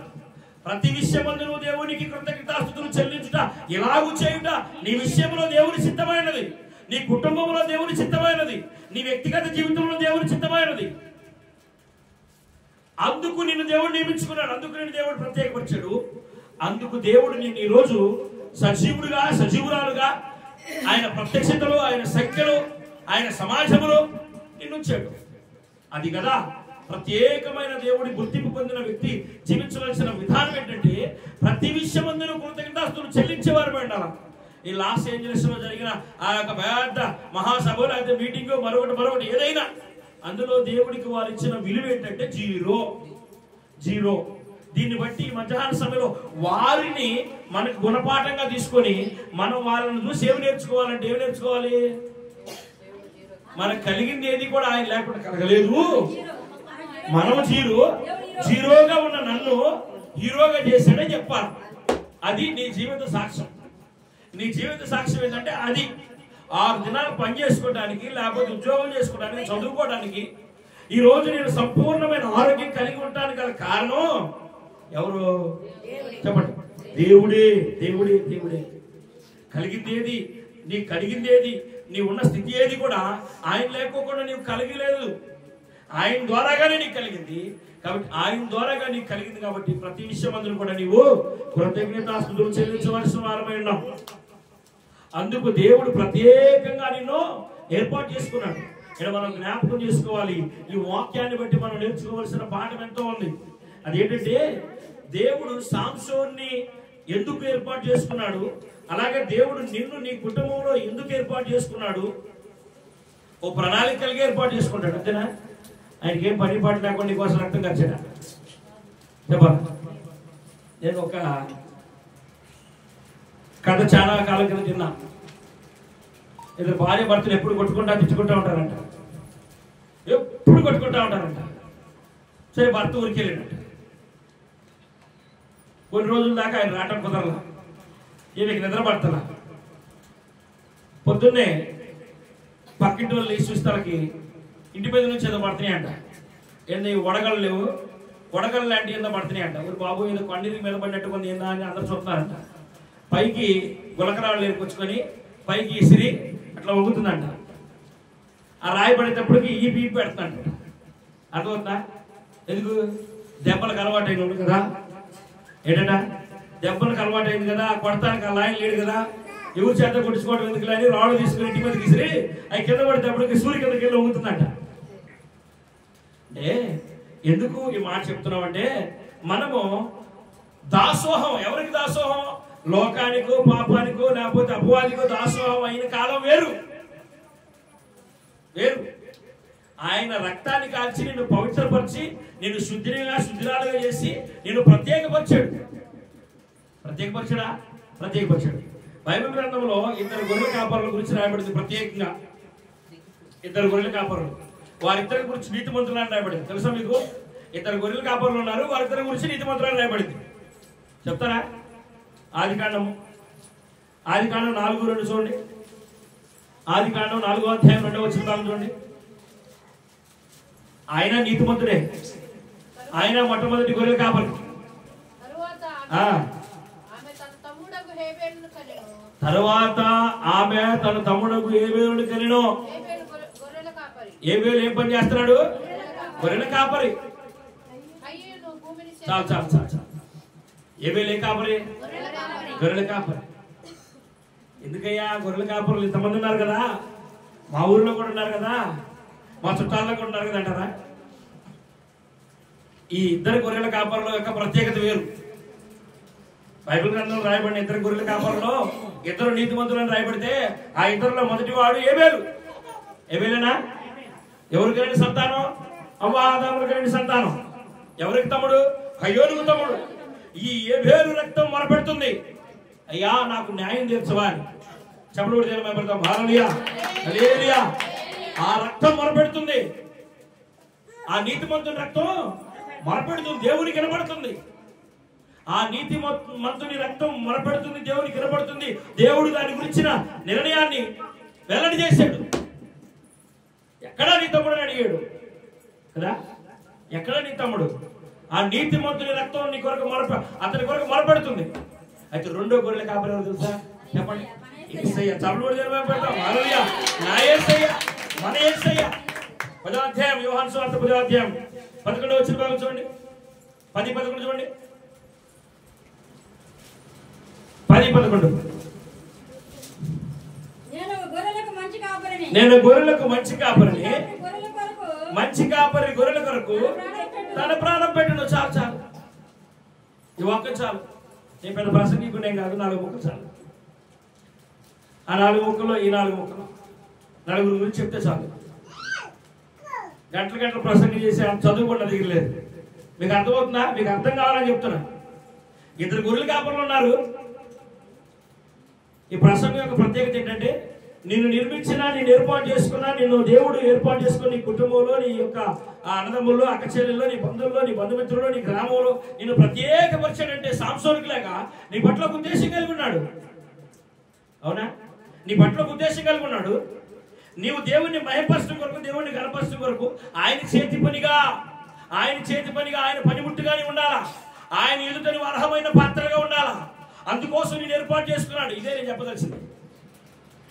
ప్రతి విషయమందు నువ్వు దేవునికి కృతజ్ఞతాస్తుతులు చెల్లించుట, ఇలాగూ చేయుట నీ విషయంలో దేవుని సిద్ధమైనది, నీ కుటుంబంలో దేవుని చిత్తమైనది, నీ వ్యక్తిగత జీవితంలో దేవుని చిత్తమైనది. అందుకు నిన్ను దేవుడు నియమించుకున్నాడు, అందుకు నిన్ను దేవుడు ప్రత్యేకపరిచాడు. అందుకు దేవుడు నిన్ను ఈరోజు సజీవురాలుగా ఆయన ప్రత్యక్షతలో, ఆయన సంఖ్యలో, ఆయన సమాజంలో నిన్నుంచాడు. అది కదా ప్రత్యేకమైన దేవుడి గుర్తింపు పొందిన వ్యక్తి జీవించవలసిన విధానం ఏంటంటే ప్రతి విషయమందును కృతజ్ఞతాస్తుతులు చెల్లించేవారు ఉండాలి. ఈ లాస్ ఏంజలస్ లో జరిగిన ఆ యొక్క పెద్ద మహాసభ లేకపోతే మీటింగ్ మరొకటి ఏదైనా అందులో దేవుడికి వారు ఇచ్చిన విలువ ఏంటంటే జీరో. దీన్ని బట్టి ఈ మధ్యాహ్న సమయంలో వారిని మనకు గుణపాఠంగా తీసుకొని మనం వాళ్ళని చూసి ఏమి నేర్చుకోవాలి? మనకు కలిగింది ఏది కూడా ఆయన లేకుండా కలగలేదు. మనం జీరోగా ఉన్న నన్ను హీరోగా చేశాడని చెప్పాలి. అది నీ జీవిత సాక్ష్యం. నీ జీవిత సాక్ష్యం ఏంటంటే అది 6 దినాలు పని చేసుకోవడానికి, లేకపోతే ఉద్యోగం చేసుకోవడానికి, చదువుకోవడానికి, ఈ రోజు నేను సంపూర్ణమైన ఆరోగ్యం కలిగి ఉండడానికి గల కారణం ఎవరు చెప్పండి? దేవుడే. కలిగింది ఏది, నీకు కలిగింది ఏది, నీ ఉన్న స్థితి ఏది కూడా ఆయన లేకోకుండా నీవు కలిగలేదు. ఆయన ద్వారాగానే నీకు కలిగింది. కాబట్టి ఆయన ద్వారాగా నీకు కలిగింది కాబట్టి ప్రతి విషయం అందరూ కూడా నీవు కృతజ్ఞతాస్తుతులు చెల్లించవలసిన వారమై ఉన్నాం. అందుకు దేవుడు ప్రత్యేకంగా నిన్ను ఏర్పాటు చేసుకున్నాడు. ఇక్కడ మనం జ్ఞాపకం చేసుకోవాలి. ఈ వాక్యాన్ని బట్టి మనం నేర్చుకోవాల్సిన పాఠం ఎంతో ఉంది. అదేంటంటే దేవుడు సాంసోన్ని ఎందుకు ఏర్పాటు చేసుకున్నాడు, అలాగే దేవుడు నిన్ను నీ కుటుంబంలో ఎందుకు ఏర్పాటు చేసుకున్నాడు? ఓ ప్రణాళిక కలిగి ఏర్పాటు చేసుకుంటాడు, అంతేనా? ఆయనకి ఏం పని పాటు లేకుండా నీకోసం రక్తం ఖర్చడా? చెప్పాలి. నేను ఒక కథ చాలా కాలం కింద తిన్నా. ఇద్దరు భార్య భర్తలు ఎప్పుడు తిట్టుకుంటా ఉంటారంట. సరే భర్త ఊరికి వెళ్ళినట్టు కొన్ని రోజుల దాకా ఆయన రావటం కుదరలా. ఈయనకి నిద్ర పడుతున్నా. పొద్దున్నే పక్కింటి వాళ్ళు లేచి చూస్తాలకి ఇంటి మీద నుంచి ఏదో పడుతున్నాయి అంట. ఏంది వడగళ్ళు లేవు, వడగళ్ళు లాంటి ఏదో పడుతున్నాయి అంట. ఊరు బాబు ఏదో కొండకి మీద పడినట్టు కొన్ని ఏందా అని అందరు చూస్తున్నారంట. పైకి గులకరాళ్ళు ఏర్కొచ్చుకొని పైకి ఇసిరి అట్లా వంగుతుందంట. ఆ రాయి పడేటప్పటికి ఈపి పెడుతుందంట. అర్థమవుతుందా? ఎందుకు? దెబ్బలకు అలవాటు అయిన ఉంది కదా. ఏంటంట? దెబ్బలకు అలవాటు అయింది కదా, కొడతానికి ఆ లాయన్ లేడు కదా, ఎవరు చేత కొట్టించుకోవడం ఎందుకు అని రాళ్ళు తీసుకుని ఇంటి మీదకి ఇసిరి అవి కింద పడేటప్పటికి సూర్య కిందకి వెళ్ళి వంగుతుందంట. అంటే ఎందుకు ఈ మాట చెప్తున్నామంటే మనము దాసోహం, ఎవరికి దాసోహం? లోకానికో పాపానికో లేకపోతే అపవాదికో దాసోహం అయిన కాలం వేరు. ఆయన రక్తాన్ని కాల్చి నిన్ను పవిత్రపరిచి నిన్ను శుద్ధిరాలుగా చేసి నిన్ను ప్రత్యేకపరిచాడు. బైబిల్ గ్రంథంలో 2 గొర్రెల కాపరుల గురించి రాయబడింది. ప్రత్యేకంగా 2 గొర్రెల కాపరులు, వారిద్దరి గురించి నీతిమంతులు అని రాయబడింది. తెలుసా మీకు? 2 గొర్రెల కాపరులు ఉన్నారు, వారిద్దరి గురించి నీతిమంతులు అని రాయబడింది. చెప్తారా? ఆదికాండం 4:2 చూడండి. ఆదికాండం 4వ అధ్యాయం 2వ వచనం చూడండి. ఆయన నీతిమంతుడే, ఆయన మొట్టమొదటి గొర్రెల కాపరి. తర్వాత ఆమె తన తమ్ముడకు హేబేలును కనెను. హేబేలు ఏం పని చేస్తున్నాడు? గొర్రెల కాపరి. చాలు చాలు చాలు చాలు. హేబేలు ఏ కాపరి? గొర్రెల కాపరి. ఎందుకయ్యా గొర్రెల కాపరులు ఇంతమంది ఉన్నారు కదా, మా ఊర్లో కూడా ఉన్నారు కదా, మా చుట్టాల్లో కూడా ఉన్నారు కదా అంటారా? ఈ ఇద్దరు గొర్రెల కాపరుల యొక్క ప్రత్యేకత వేరు. బైబిల్ గ్రంథంలో రాయబడిన ఇద్దరు గొర్రెల కాపరులో ఇద్దరు నీతిమంతులను రాయబడితే ఆ ఇద్దరులో మొదటి వాడు హేబేలు. హేబేలేనా? ఎవరికి కలిగిన సంతానం? అవ్వ ఆదాములకు కలిగిన సంతానం. ఎవరికి తమ్ముడు? కయ్యోనుకు తమ్ముడు. ఈ హేబేలు రక్తం మొరపెడుతుంది, అయ్యా నాకు న్యాయం తీర్చవా అని. చెప్పలు కూడా తెలియబడతాం. హల్లెలూయా హల్లెలూయా. ఆ రక్తం మొరపెడుతుంది, ఆ నీతిమంతుని రక్తం మొరపెడుతుంది, దేవునికి వినబడుతుంది. ఆ నీతిమంతుని రక్తం మొరపెడుతుంది, దేవునికి వినబడుతుంది. దేవుడు దాని గురించిన నిర్ణయాన్ని వెల్లడి చేశాడు. ఎక్కడా నీ తమ్ముడు అని అడిగాడు కదా, ఎక్కడా నీ తమ్ముడు? ఆ నీతిమంతుని రక్తం నీ కొరకు అతని కొరకు మొరపెడుతుంది. అయితే రెండో గొర్రెల కాపరి ఎవరు తెలుసా? చెప్పండి. యేసయ్య. చప్పుడు కూడా తెలియబడతాం. హల్లెలూయా. నా యేసయ్య, మన యేసయ్య. 10వ అధ్యాయం యోహాను సువార్త 10వ అధ్యాయం 11వ వచనం భాగం చూడండి. 10-11 చూడండి. 10-11. నేను గొర్రెలకు మంచి కాపరిని, మంచి కాపరి గొర్రెల కొరకు తన ప్రాణం పెట్టను. చాలు చాలు, ఈ ఒక్క చాలు. నేను పెద్ద ప్రసంగికునేం కాదు, 4 ముక్కలు చాలు. ఆ 4 ముక్కలు, ఈ 4 ముక్కలు నలుగురు గురించి చెప్తే చాలు. గంటల గంటలు ప్రసంగం చేసి చదువుకున్న దిగలేదు. మీకు అర్థమవుతుందా? మీకు అర్థం కావాలని చెప్తున్నా. ఇద్దరు గొర్రెల కాపరులు ఉన్నారు. ఈ ప్రసంగం యొక్క ప్రత్యేకత ఏంటంటే, నిన్ను నిర్మించినా, నేను ఏర్పాటు చేసుకున్నా, నిన్ను దేవుడు ఏర్పాటు చేసుకుని నీ కుటుంబంలో, నీ యొక్క అన్నదమ్ముల్లో, అక్కచెల్లెల్లో, నీ బంధువుల్లో, నీ బంధుమిత్రుల్లో, నీ గ్రామంలో నిన్ను ప్రత్యేకపరిచాడంటే సాంసోనికి లేక నీ పట్ల ఒక ఉద్దేశం కలిగి ఉన్నాడు. అవునా? నీ పట్ల ఒక ఉద్దేశం కలిగి ఉన్నాడు. నీవు దేవుణ్ణి మహిమపరచడం కొరకు, దేవుణ్ణి గణపరచడం కొరకు ఆయన చేతి పనిగా, ఆయన పనిముట్టుగానే ఉండాలా. ఆయన ఎదుట నువ్వు అర్హమైన పాత్రగా ఉండాలా. అందుకోసం నేను ఏర్పాటు చేసుకున్నాడు. ఇదే నేను చెప్పదలిసింది,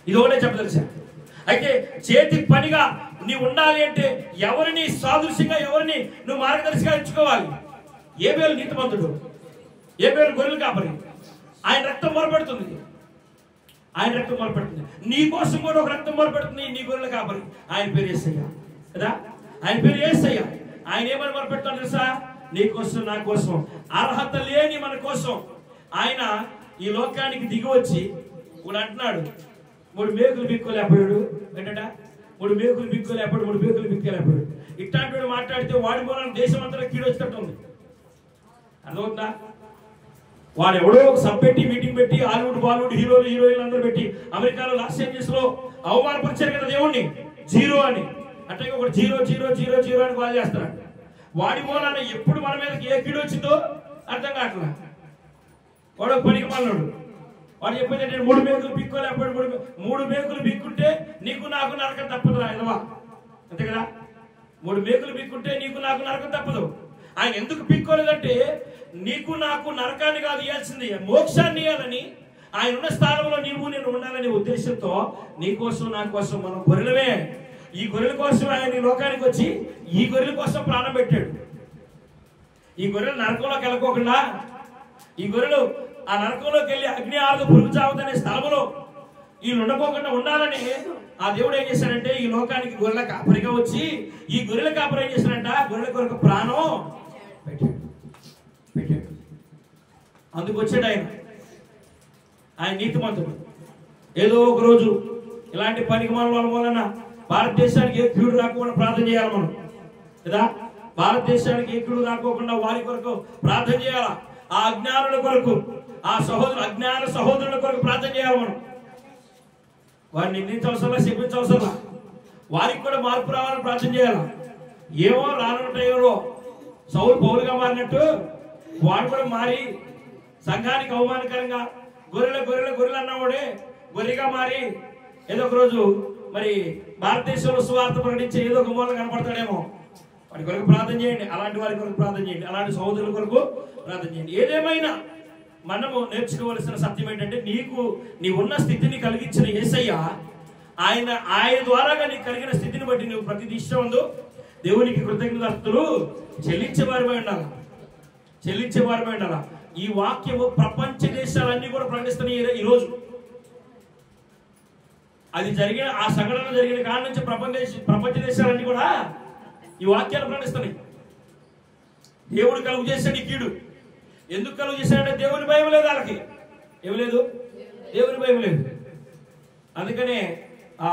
ఇది ఒకటే చెప్పదలిసా. అయితే చేతి పనిగా నీవు ఉండాలి అంటే ఎవరిని సాదృశ్యంగా, ఎవరిని నువ్వు మార్గదర్శిగా ఎంచుకోవాలి. హేబేలు నీతిమంతుడు, హేబేలు గొర్రెల కాపరి. ఆయన రక్తం మొరపెడుతుంది, ఆయన రక్తం మొరపెడుతుంది. నీ కోసం కూడా ఒక రక్తం మొరపెడుతుంది, నీ గొర్రెల కాపరి. ఆయన పేరు యేసయ్య కదా, ఆయన పేరు యేసయ్య. ఆయన ఏమని మొరపెడతాడు తెలుసా? నీ కోసం, నా కోసం, అర్హత లేని మన కోసం ఆయన ఈ లోకానికి దిగి వచ్చి కూడా అంటున్నాడు, 3 మేకులు బిక్కోలేకపోయాడు. ఏంటట? 3 మేకులు బిక్కోలేకపోయాడు, 3 మేకులు బిక్కోలేకపోయాడు. ఇట్లాంటి మాట్లాడితే వాడి మూలాన దేశం అంతా కీడు వచ్చేటట్టు ఉంది. అర్థమవుతుందా? వాడు ఎవడో ఒక సబ్ పెట్టి, మీటింగ్ పెట్టి, బాలీవుడ్ హీరోలు, హీరోయిన్లు అందరూ పెట్టి అమెరికాలో, లాస్ ఏంజల్స్ లో అవమానపరిచారు కదా దేవుణ్ణి, జీరో అని. అంటే ఒకటి 0-0-0-0 అని కాల్ చేస్తాడు. వాడి మూలాన ఎప్పుడు మన మీదకి ఏ కీడు వచ్చిందో అర్థం కావట్లా. వాడు ఒక పనికి మాలినోడు. వాడు చెప్పేది నేను 3 మేకులు బిక్కోలేకపోయాడు. 3 మేకులు బిక్కుంటే నీకు నాకు నరకం తప్పదురా ఎదవా, అంతే కదా? 3 మేకులు బిక్కుంటే నీకు నాకు నరకం తప్పదు. ఆయన ఎందుకు బిక్కోలేదంటే, నీకు నాకు నరకాన్ని కాదు ఇవ్వాల్సింది, మోక్షాన్ని ఇవ్వాలని. ఆయన ఉన్న స్థానంలో నీవు నేను ఉండాలనే ఉద్దేశంతో నీ కోసం, నా కోసం మనం గొర్రెలమే. ఈ గొర్రెల కోసం ఆయన ఈ లోకానికి వచ్చి ఈ గొర్రెల కోసం ప్రాణం పెట్టాడు. ఈ గొర్రెలు నరకంలోకి వెళ్ళకోకుండా, ఈ గొర్రెలు ఆ నరకంలోకి వెళ్ళి అగ్ని ఆరదు పురుగు చావదనే స్థలంలో వీళ్ళు ఉండకోకుండా ఉండాలని ఆ దేవుడు ఏం చేశాడంటే, ఈ లోకానికి గొర్రెల కాపరిగా వచ్చి ఈ గొర్రెల కాపరి ఏం చేశాడంట, గొర్రెల కొరకు ప్రాణం పెట్టాడు. అందుకు వచ్చాడు ఆయన. ఆయన నీతిమంతుడు. ఏదో ఒక రోజు ఇలాంటి పనికి మన వలన భారతదేశానికి ఏ కీడు రాకుండా ప్రార్థన చేయాలి మనం కదా. భారతదేశానికి ఏ కీడు రాకోకుండా వారి కొరకు ప్రార్థన చేయాలా. ఆ అజ్ఞానుల కొరకు, ఆ అజ్ఞాన సహోదరుల కొరకు ప్రార్థన చేయాలి మనం. వారిని నిందించవసరంలా, శపించవసరంలా, వారికి కూడా మార్పు రావాలని ప్రార్థన చేయాలి. ఏమో రానున్న టైంలో సౌలు పౌలుగా మారినట్టు వాడు కూడా మారి సంఘానికి అవమానకరంగా గొర్రెలు అన్నవాడే గొర్రెగా మారి ఏదో ఒక రోజు మరి భారతదేశంలో సువార్త ప్రకటించే ఏదో ఒక మూలం కనపడతాడేమో, వాడి కొరకు ప్రార్థన చేయండి. అలాంటి వారి కొరకు ప్రార్థన చేయండి. అలాంటి సహోదరుల కొరకు ప్రార్థన చేయండి. ఏదేమైనా మనము నేర్చుకోవలసిన సత్యం ఏంటంటే, నీవున్న స్థితిని కలిగించిన యేసయ్య ఆయన ద్వారాగా నీకు కలిగిన స్థితిని బట్టి నువ్వు ప్రతి దిశ దేవునికి కృతజ్ఞతలు చెల్లించేవారిపై ఉండాలా. ఈ వాక్యము ప్రపంచ దేశాలన్నీ కూడా ప్రకటిస్తున్నాయి ఈరోజు. అది జరిగిన ఆ సంఘటన జరిగిన కారణం నుంచి ప్రపంచ దేశాలన్నీ కూడా ఈ వాక్యాలు ప్రకటిస్తున్నాయి. దేవుడు కలుగు చేశాడు ఈ కీడు. ఎందుకు కలుగు చేశాడంటే దేవుని భయం లేదు వాళ్ళకి. ఏమి లేదు? దేవుని భయం లేదు. అందుకనే ఆ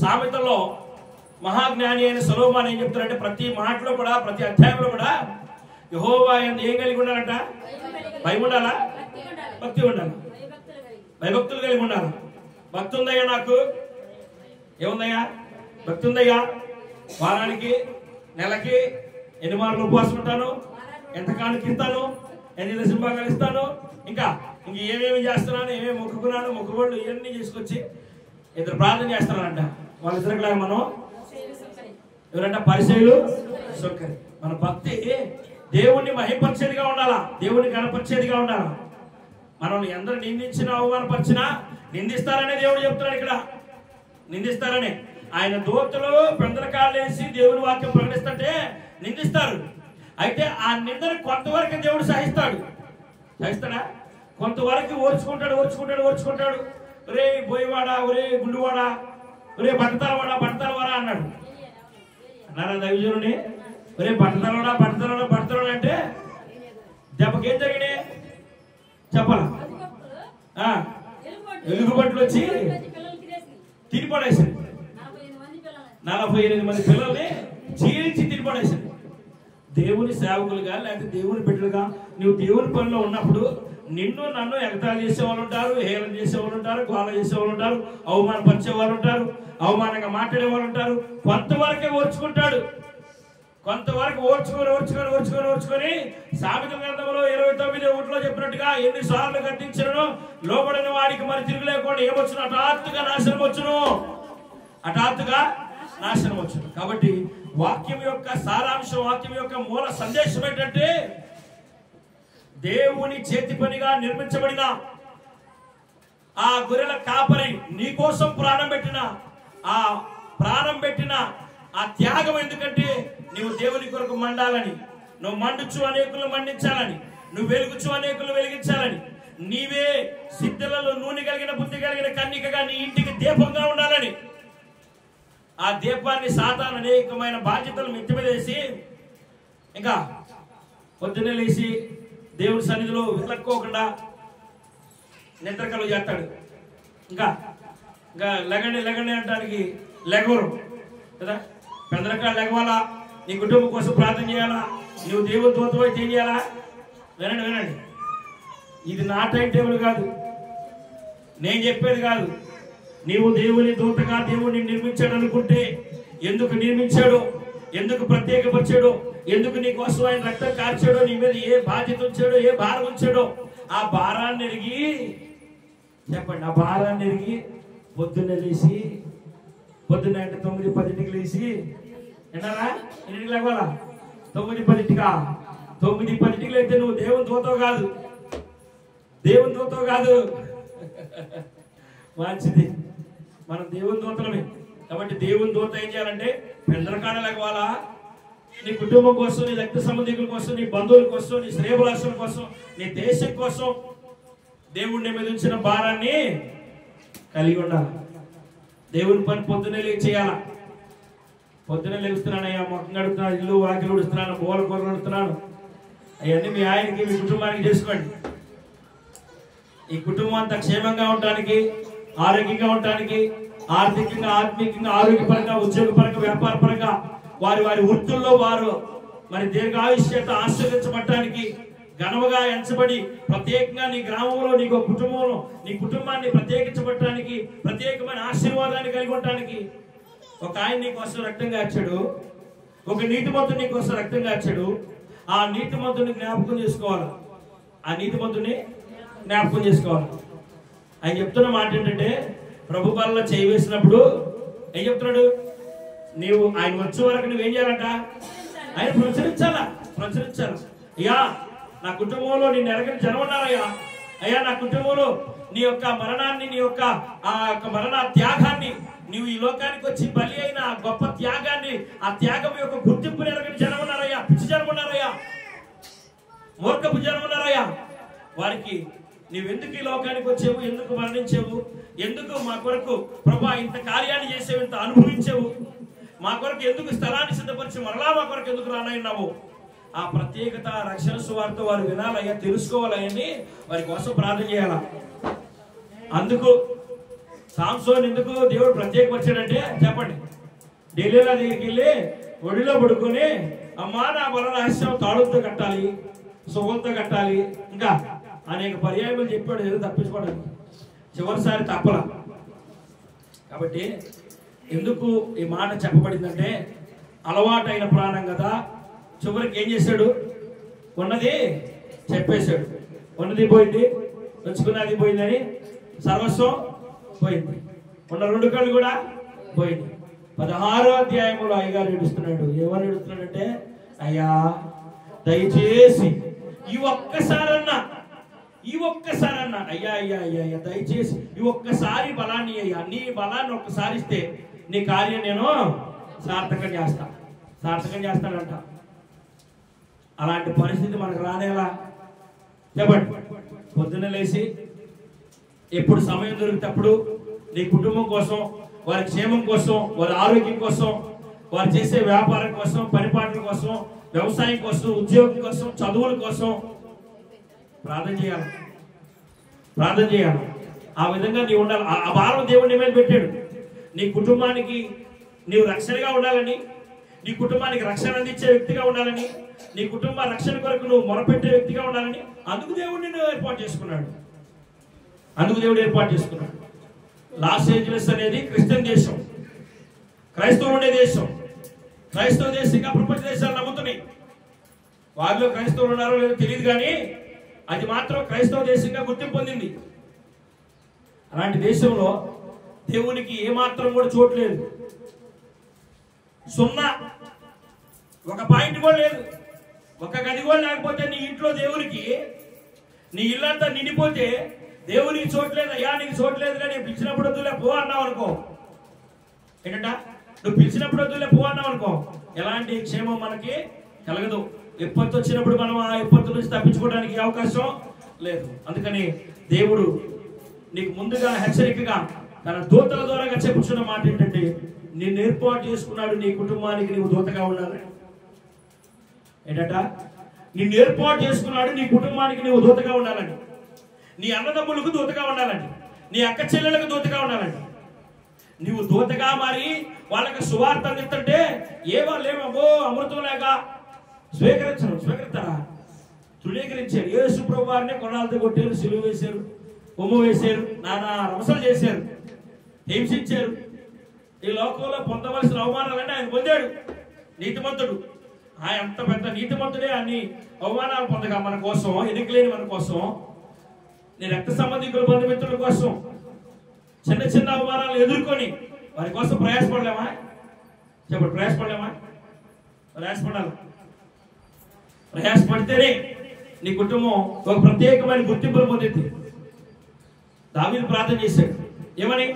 సామెతలో మహాజ్ఞాని అయిన సొలొమోను ఏం చెప్తారంటే, ప్రతి మాటలో కూడా ప్రతి అధ్యాయంలో కూడా యెహోవా యందు ఏం కలిగి ఉండాలంట? భయం ఉండాలా? భక్తి ఉండాలి. భయభక్తులు కలిగి ఉండాలి. భక్తి ఉందయ్యా నాకు. ఏముందయ్యా? భక్తి ఉందయ్యా. వారానికి నెలకి ఎన్ని మార్లు ఉపవాసం ఉంటాను, ఎంతకాలం ఇస్తాను, ఎన్ని దశంభాగాలు ఇస్తాను, ఇంకా ఏమేమి చేస్తున్నాను, ఏమేమి మొక్కుకున్నాను, మొక్కుబడులు ఇవన్నీ చేసుకొచ్చి ఇద్దరు ప్రార్థన చేస్తున్నారంట. వాళ్ళిద్దరిలాగా మనం ఎవరంట? పరిచయులు, సొక్కరి. మన భక్తి దేవుణ్ణి మహింపరిచేదిగా ఉండాలా, దేవుణ్ణి కనపరిచేదిగా ఉండాలా. మనల్ని ఎందరు నిందించినా అవమానపరిచినా నిందిస్తారనే దేవుడు చెప్తున్నాడు ఇక్కడ. నిందిస్తారనే ఆయన దూతలు పెందలకాళ్ళు వేసి దేవుని వాక్యం ప్రకటిస్తుంటే నిందిస్తారు. అయితే ఆ నిందను కొంతవరకు దేవుడు సహిస్తాడా? కొంతవరకు ఓర్చుకుంటాడు. ఒరే బోయవాడా, ఒరే గుండువాడా, ఒరే బట్టతలవాడా అన్నాడు. అన్నారా దైవజనుని? ఒరే బట్టతలవాడా అంటే దెబ్బకేం జరిగినాయి చెప్పాలా? ఎలుగుబంట్లు వచ్చి తినిపడేసింది. 48 మంది పిల్లల్ని చీల్చి తినిపడేసింది. దేవుని సేవకులుగా లేకపోతే దేవుని బిడ్డలుగా నువ్వు దేవుని పనిలో ఉన్నప్పుడు నన్ను ఎగతాళి చేసేవాళ్ళు ఉంటారు, హేళన చేసేవాళ్ళు ఉంటారు, గోళ చేసేవాళ్ళు ఉంటారు, అవమానపరిచేవాళ్ళు ఉంటారు, అవమానంగా మాట్లాడేవాళ్ళు ఉంటారు. కొంతవరకే ఓర్చుకుంటాడు. కొంతవరకు ఓర్చుకొని సామెతల గ్రంథంలో 29:1 చెప్పినట్టుగా ఎన్నిసార్లు గద్దించను లోబడిన వాడికి మరి తిరిగి లేకుండా ఏమొచ్చును? హఠాత్తుగా నాశనం వచ్చును. కాబట్టి వాక్యం యొక్క సారాంశం, వాక్యం యొక్క మూల సందేశం ఏంటంటే, దేవుని చేతి పనిగా నిర్మించబడిన ఆ గొర్రెల కాపరి నీ కోసం ప్రాణం పెట్టిన ఆ త్యాగం ఎందుకంటే నువ్వు దేవుని కొరకు మండాలని, నువ్వు మండుచు అనేకులను మండించాలని, నువ్వు వెలుగుచు అనేకులను వెలిగించాలని, నీవే సిద్ధలలో నూనె కలిగిన బుద్ధి కలిగిన కన్నికగా నీ ఇంటికి దీపంగా ఉండాలని. ఆ దీపాన్ని సాతాను అనేకమైన బాధ్యతలు మిత్తిమీదేసి ఇంకా పొద్దున్నే లేచి దేవుని సన్నిధిలో విలక్కోకుండా నిద్రకలు చేస్తాడు. ఇంకా లెగండి అంటానికి లెగవరు కదా. పెద్దరకాలు లెగవాలా, నీ కుటుంబం కోసం ప్రార్థన చేయాలా, నువ్వు దేవుని దూతమై ఏం చేయాలా? వినండి, ఇది నా టైం టేబుల్ కాదు, నేను చెప్పేది కాదు. నీవు దేవుని దూతగా దేవుడిని నిర్మించాడు అనుకుంటే, ఎందుకు నిర్మించాడు, ఎందుకు ప్రత్యేకపరిచాడు, ఎందుకు నీ కోసం ఆయన రక్తం కార్చాడో, నీ మీద ఏ బాధ్యత ఉంచాడో, ఏ భారం ఉంచాడో, ఆ భారాన్ని ఎరిగి చెప్పండి. ఆ భారాన్ని ఎరిగి పొద్దున్నే లేచి, పొద్దున్న అంటే 9-10కి లేచి విన్నారా? ఎన్నింటికి లేవాలా? 9-10గా. 9-10కి లేస్తే నువ్వు దేవుని దూతవు కాదు. మంచిది, మనం దేవుని దూతలమే. కాబట్టి దేవుని దూత ఏం చేయాలంటే పెందలకాడ లేవాలా, నీ కుటుంబం కోసం, నీ రక్త సంబంధికుల కోసం, నీ బంధువుల కోసం, నీ శ్రేయభిలాషుల కోసం, నీ దేశం కోసం దేవుడిని మీద ఉంచిన భారాన్ని కలిగి ఉండాలి. దేవుని పని పొద్దున్నే లేచి చేయాలా. పొద్దున్నే లేస్తున్నానయ్యా, మొక్కం కడుగుతున్నాను, ఇల్లు వాకిలు ఉడుస్తున్నాను, మూల కూరలు ఉడుతున్నాను, అవన్నీ మీ ఆయనకి మీ కుటుంబానికి చేసుకోండి. ఈ కుటుంబం అంతా క్షేమంగా ఉండటానికి, ఆరోగ్యంగా ఉండటానికి, ఆర్థికంగా, ఆత్మీయంగా, ఆరోగ్యపరంగా, ఉద్యోగపరంగా, వ్యాపారపరంగా వారి వృత్తుల్లో వారు మరి దీర్ఘాయుష్యత ఆశీర్వదించబడటానికి, ఘనముగా ఎంచబడి ప్రత్యేకంగా నీ గ్రామంలో నీకు కుటుంబంలో నీ కుటుంబాన్ని ప్రత్యేకించబడటానికి, ప్రత్యేకమైన ఆశీర్వాదాన్ని కలిగి ఉండటానికి ఒక ఆయన నీ కోసం రక్తం కార్చాడు, ఒక నీతిమంతుడు నీ కోసం రక్తం కార్చాడు. ఆ నీతిమంతుడిని జ్ఞాపకం చేసుకోవాలి. ఆయన చెప్తున్న మాట ఏంటంటే, ప్రభు పాలన చేయవేసినప్పుడు ఏం చెప్తున్నాడు? నీవు ఆయన వచ్చే వరకు నువ్వేం చేయాలంట? ఆయన ప్రచురించాలా. అయ్యా నా కుటుంబంలో నేను ఎరగని జనం ఉన్నారయ్యా. అయ్యా నా కుటుంబంలో నీ యొక్క మరణాన్ని, నీ యొక్క మరణ త్యాగాన్ని, నీవు ఈ లోకానికి వచ్చి బలి అయిన ఆ గొప్ప త్యాగాన్ని, ఆ త్యాగం యొక్క గుర్తింపుని ఎరగని జనం ఉన్నారయ్యా. పిచ్చి జనం ఉన్నారయ్యా, మూర్ఖపు జనం ఉన్నారయ్యా. వారికి నీవెందుకు ఈ లోకానికి వచ్చావు? ఎందుకు మరణించావు? ఎందుకు మా కొరకు ప్రభా ఇంత కార్యాన్ని చేసావు, ఇంత అనుభవించావు? మా కొరకు ఎందుకు స్థలాన్ని సిద్ధపరిచి మరలా మా కొరకు ఎందుకు రానయ్యావు? ఆ ప్రత్యేకత రక్షణ సువార్త వారు వినాలయ్యా, తెలుసుకోవాలని వారి కోసం ప్రార్థన చేయాలా. అందుకు సాంసోన్ ఎందుకు దేవుడు ప్రత్యేకపరిచాడంటే చెప్పండి. ఢిల్లీలో దగ్గరికి వెళ్ళి ఒడిలో పడుకొని, అమ్మా నా బల రహస్యం తాడుతో కట్టాలి, సుగంతో కట్టాలి, ఇంకా అనేక పర్యాయములు చెప్పాడు ఏదో తప్పించుకోవడానికి. చివరిసారి తప్పల. కాబట్టి ఎందుకు ఈ మాట చెప్పబడిందంటే, అలవాటైన ప్రాణం కదా. చివరికి ఏం చేశాడు? ఉన్నది చెప్పేశాడు. ఉన్నది పోయింది, తెచ్చుకున్నది పోయిందని సర్వస్వం పోయింది. ఉన్న 2 కళ్ళు కూడా పోయింది. 16వ అధ్యాయంలో అయ్యగారు ఏడుస్తున్నాడు. ఏమని ఏడుస్తున్నాడంటే, అయ్యా దయచేసి ఈ ఒక్కసారన్నా అయ్యా అయ్యా అయ్యా అయ్యా దయచేసి ఈ ఒక్కసారి బలాన్ని అయ్యా, నీ బలాన్ని ఒక్కసారి ఇస్తే నీ కార్యం నేను సార్థకం చేస్తానంట. అలాంటి పరిస్థితి మనకు రానేలా? చెప్పండి. పొద్దున్న లేచి ఎప్పుడు సమయం దొరికినప్పుడు నీ కుటుంబం కోసం, వారి క్షేమం కోసం, వారి ఆరోగ్యం కోసం, వారు చేసే వ్యాపారం కోసం, పనిపాట్ల కోసం, వ్యవసాయం కోసం, ఉద్యోగం కోసం, చదువుల కోసం ప్రార్థన చేయాలి. ఆ విధంగా నీవు ఉండాలి. ఆ భారం దేవుడు నీ మీద పెట్టాడు. నీ కుటుంబానికి నీవు రక్షణగా ఉండాలని, నీ కుటుంబానికి రక్షణ అందించే వ్యక్తిగా ఉండాలని, నీ కుటుంబ రక్షణ కొరకు నువ్వు మొరపెట్టే వ్యక్తిగా ఉండాలని అందుకు దేవుడు నిన్ను ఏర్పాటు చేసుకున్నాడు. లాస్ ఏంజలస్ అనేది క్రిస్టియన్ దేశం, క్రైస్తవులు ఉండే దేశం. క్రైస్తవ దేశంగా ప్రపంచ దేశాలు నమ్ముతున్నాయి. వారిలో క్రైస్తవులు ఉన్నారో లేదో తెలియదు, కానీ అది మాత్రం క్రైస్తవ దేశంగా గుర్తింపు పొందింది. అలాంటి దేశంలో దేవునికి ఏమాత్రం కూడా చోటు లేదు. 0 ఒక పాయింట్ కూడా లేదు. ఒక గది కూడా లేకపోతే నీ ఇంట్లో దేవునికి, నీ ఇల్లంతా నిండిపోతే దేవునికి చోట్లేదు. అయ్యా నీకు చోట్లేదుగా, నేను పిలిచినప్పుడు వద్దులే పో అన్నావు అనుకో. ఏంటంట? నువ్వు పిలిచినప్పుడు వద్దులే పో అన్నావు అనుకో, ఎలాంటి క్షేమం మనకి కలగదు. విపత్తు వచ్చినప్పుడు మనం ఆ విపత్తు నుంచి తప్పించుకోవడానికి అవకాశం లేదు. అందుకని దేవుడు నీకు ముందుగా హెచ్చరికగా తన దూతల ద్వారా చెప్పుచున్న మాట ఏంటంటే, నిన్ను ఏర్పాటు చేసుకున్నాడు నీ కుటుంబానికి నీవు దూతగా ఉండాలని. ఏంటంట? నిన్ను ఏర్పాటు చేసుకున్నాడు నీ కుటుంబానికి నీవు దూతగా ఉండాలని, నీ అన్నదమ్ములకు దూతగా ఉండాలని, నీ అక్క చెల్లెలకు దూతగా ఉండాలని. నీవు దూతగా మారి వాళ్ళకి సువార్త అందిస్తుంటే వాళ్ళేమో అమృతం లేక స్వీకరిస్తారా? తృణీకరించారు. యేసు ప్రభు వారిని కొనాలతో కొట్టారు, సిలువ వేశారు, ఉమ్ము వేశారు, నానా రమసలు చేశారు, హింసించారు. ఈ లోకంలో పొందవలసిన అవమానాలన్నీ ఆయన పొందాడు. నీతిమంతుడు. ఆయన అంత పెద్ద నీతిమంతుడే అన్ని అవమానాలు పొందగా మన కోసం, ఎన్నికలేని మన కోసం, నీ రక్త సంబంధికుల బంధుమిత్రుల కోసం చిన్న చిన్న అవమానాలు ఎదుర్కొని వారి కోసం ప్రయాసపడలేమా? చెప్పండి, ప్రయాసపడితేనే నీ కుటుంబం ఒక ప్రత్యేకమైన గుర్తింపును పొందింది. దావీదు ప్రార్థన చేశాడు. ఏమని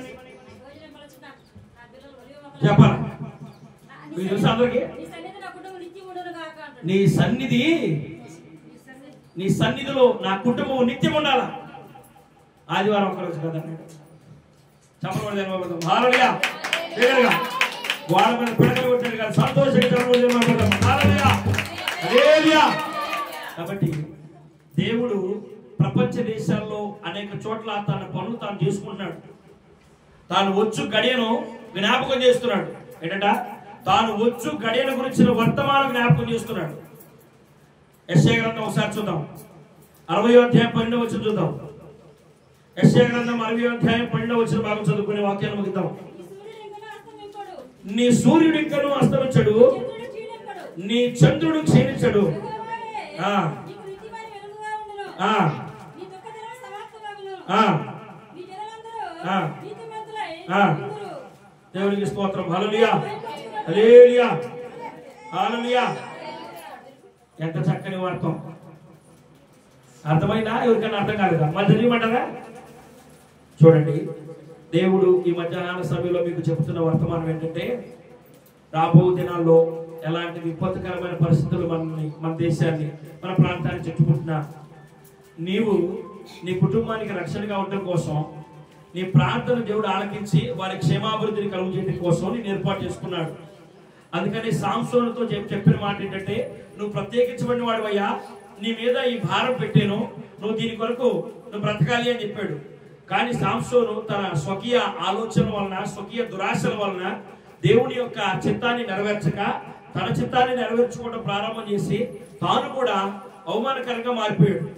చెప్పాలి? మీకు తెలుసు అందరికి? నీ సన్నిధిలో నా కుటుంబం నిత్యం ఉండాలా. ఆదివారం ఒక్కరోజు కదా చెప్పబడి గోడ మీద పిడకలు కొట్టాడు కదా, సంతోషంగా. కాబట్టి దేవుడు ప్రపంచ దేశాల్లో అనేక చోట్ల తన పనులు తాను చేసుకుంటున్నాడు. తాను వచ్చు గడియను జ్ఞాపకం చేస్తున్నాడు. ఏంటంట? తాను వచ్చు గడియను గురించిన వర్తమానం జ్ఞాపకం చేస్తున్నాడు. యెషయా గ్రంథం ఒకసారి చూద్దాం. 60వ అధ్యాయం 12వ వచనం చూద్దాం. యెషయా గ్రంథం 60వ అధ్యాయం 12వ వచనం భాగం చదువుకునే వాక్యాన్ని ముగిద్దాం. నీ సూర్యుడు ఇంకను అస్తమించడు, నీ చంద్రుడు క్షీణించడు. దేవునికి స్తోత్రం. హల్లెలూయా హల్లెలూయా హల్లెలూయా. ఎంత చక్కని వార్తం. అర్థమైందా? ఎవరికైనా అర్థం కాలేదా? మరి తెలియమంటారా? చూడండి, దేవుడు ఈ మధ్యాహ్న సమయంలో మీకు చెబుతున్న వర్తమానం ఏంటంటే, రాబో దినాల్లో ఎలాంటి విపత్తుకరమైన పరిస్థితులు మన దేశాన్ని, మన ప్రాంతాన్ని చుట్టుకుంటున్నా, నీవు నీ కుటుంబానికి రక్షణగా ఉండడం కోసం, నీ ప్రార్థన దేవుడు ఆలకించి వారి క్షేమాభివృద్ధిని కలుగు చేయడం కోసం నేను ఏర్పాటు చేసుకున్నాడు. అందుకని సాంసోనుతో చెప్పిన మాట ఏంటంటే, నువ్వు ప్రత్యేకించబడిన వాడివయ్యా, నీ మీద ఈ భారం పెట్టాను, నువ్వు దీని కొరకు నువ్వు బ్రతకాలి అని చెప్పాడు. కానీ సాంసోను తన స్వకీయ ఆలోచన వలన, స్వకీయ దురాశల వలన దేవుని యొక్క చిత్తాన్ని నెరవేర్చక తన చిత్తాన్ని నెరవేర్చుకోవడం ప్రారంభం చేసి తాను కూడా అవమానకరంగా మారిపోయాడు.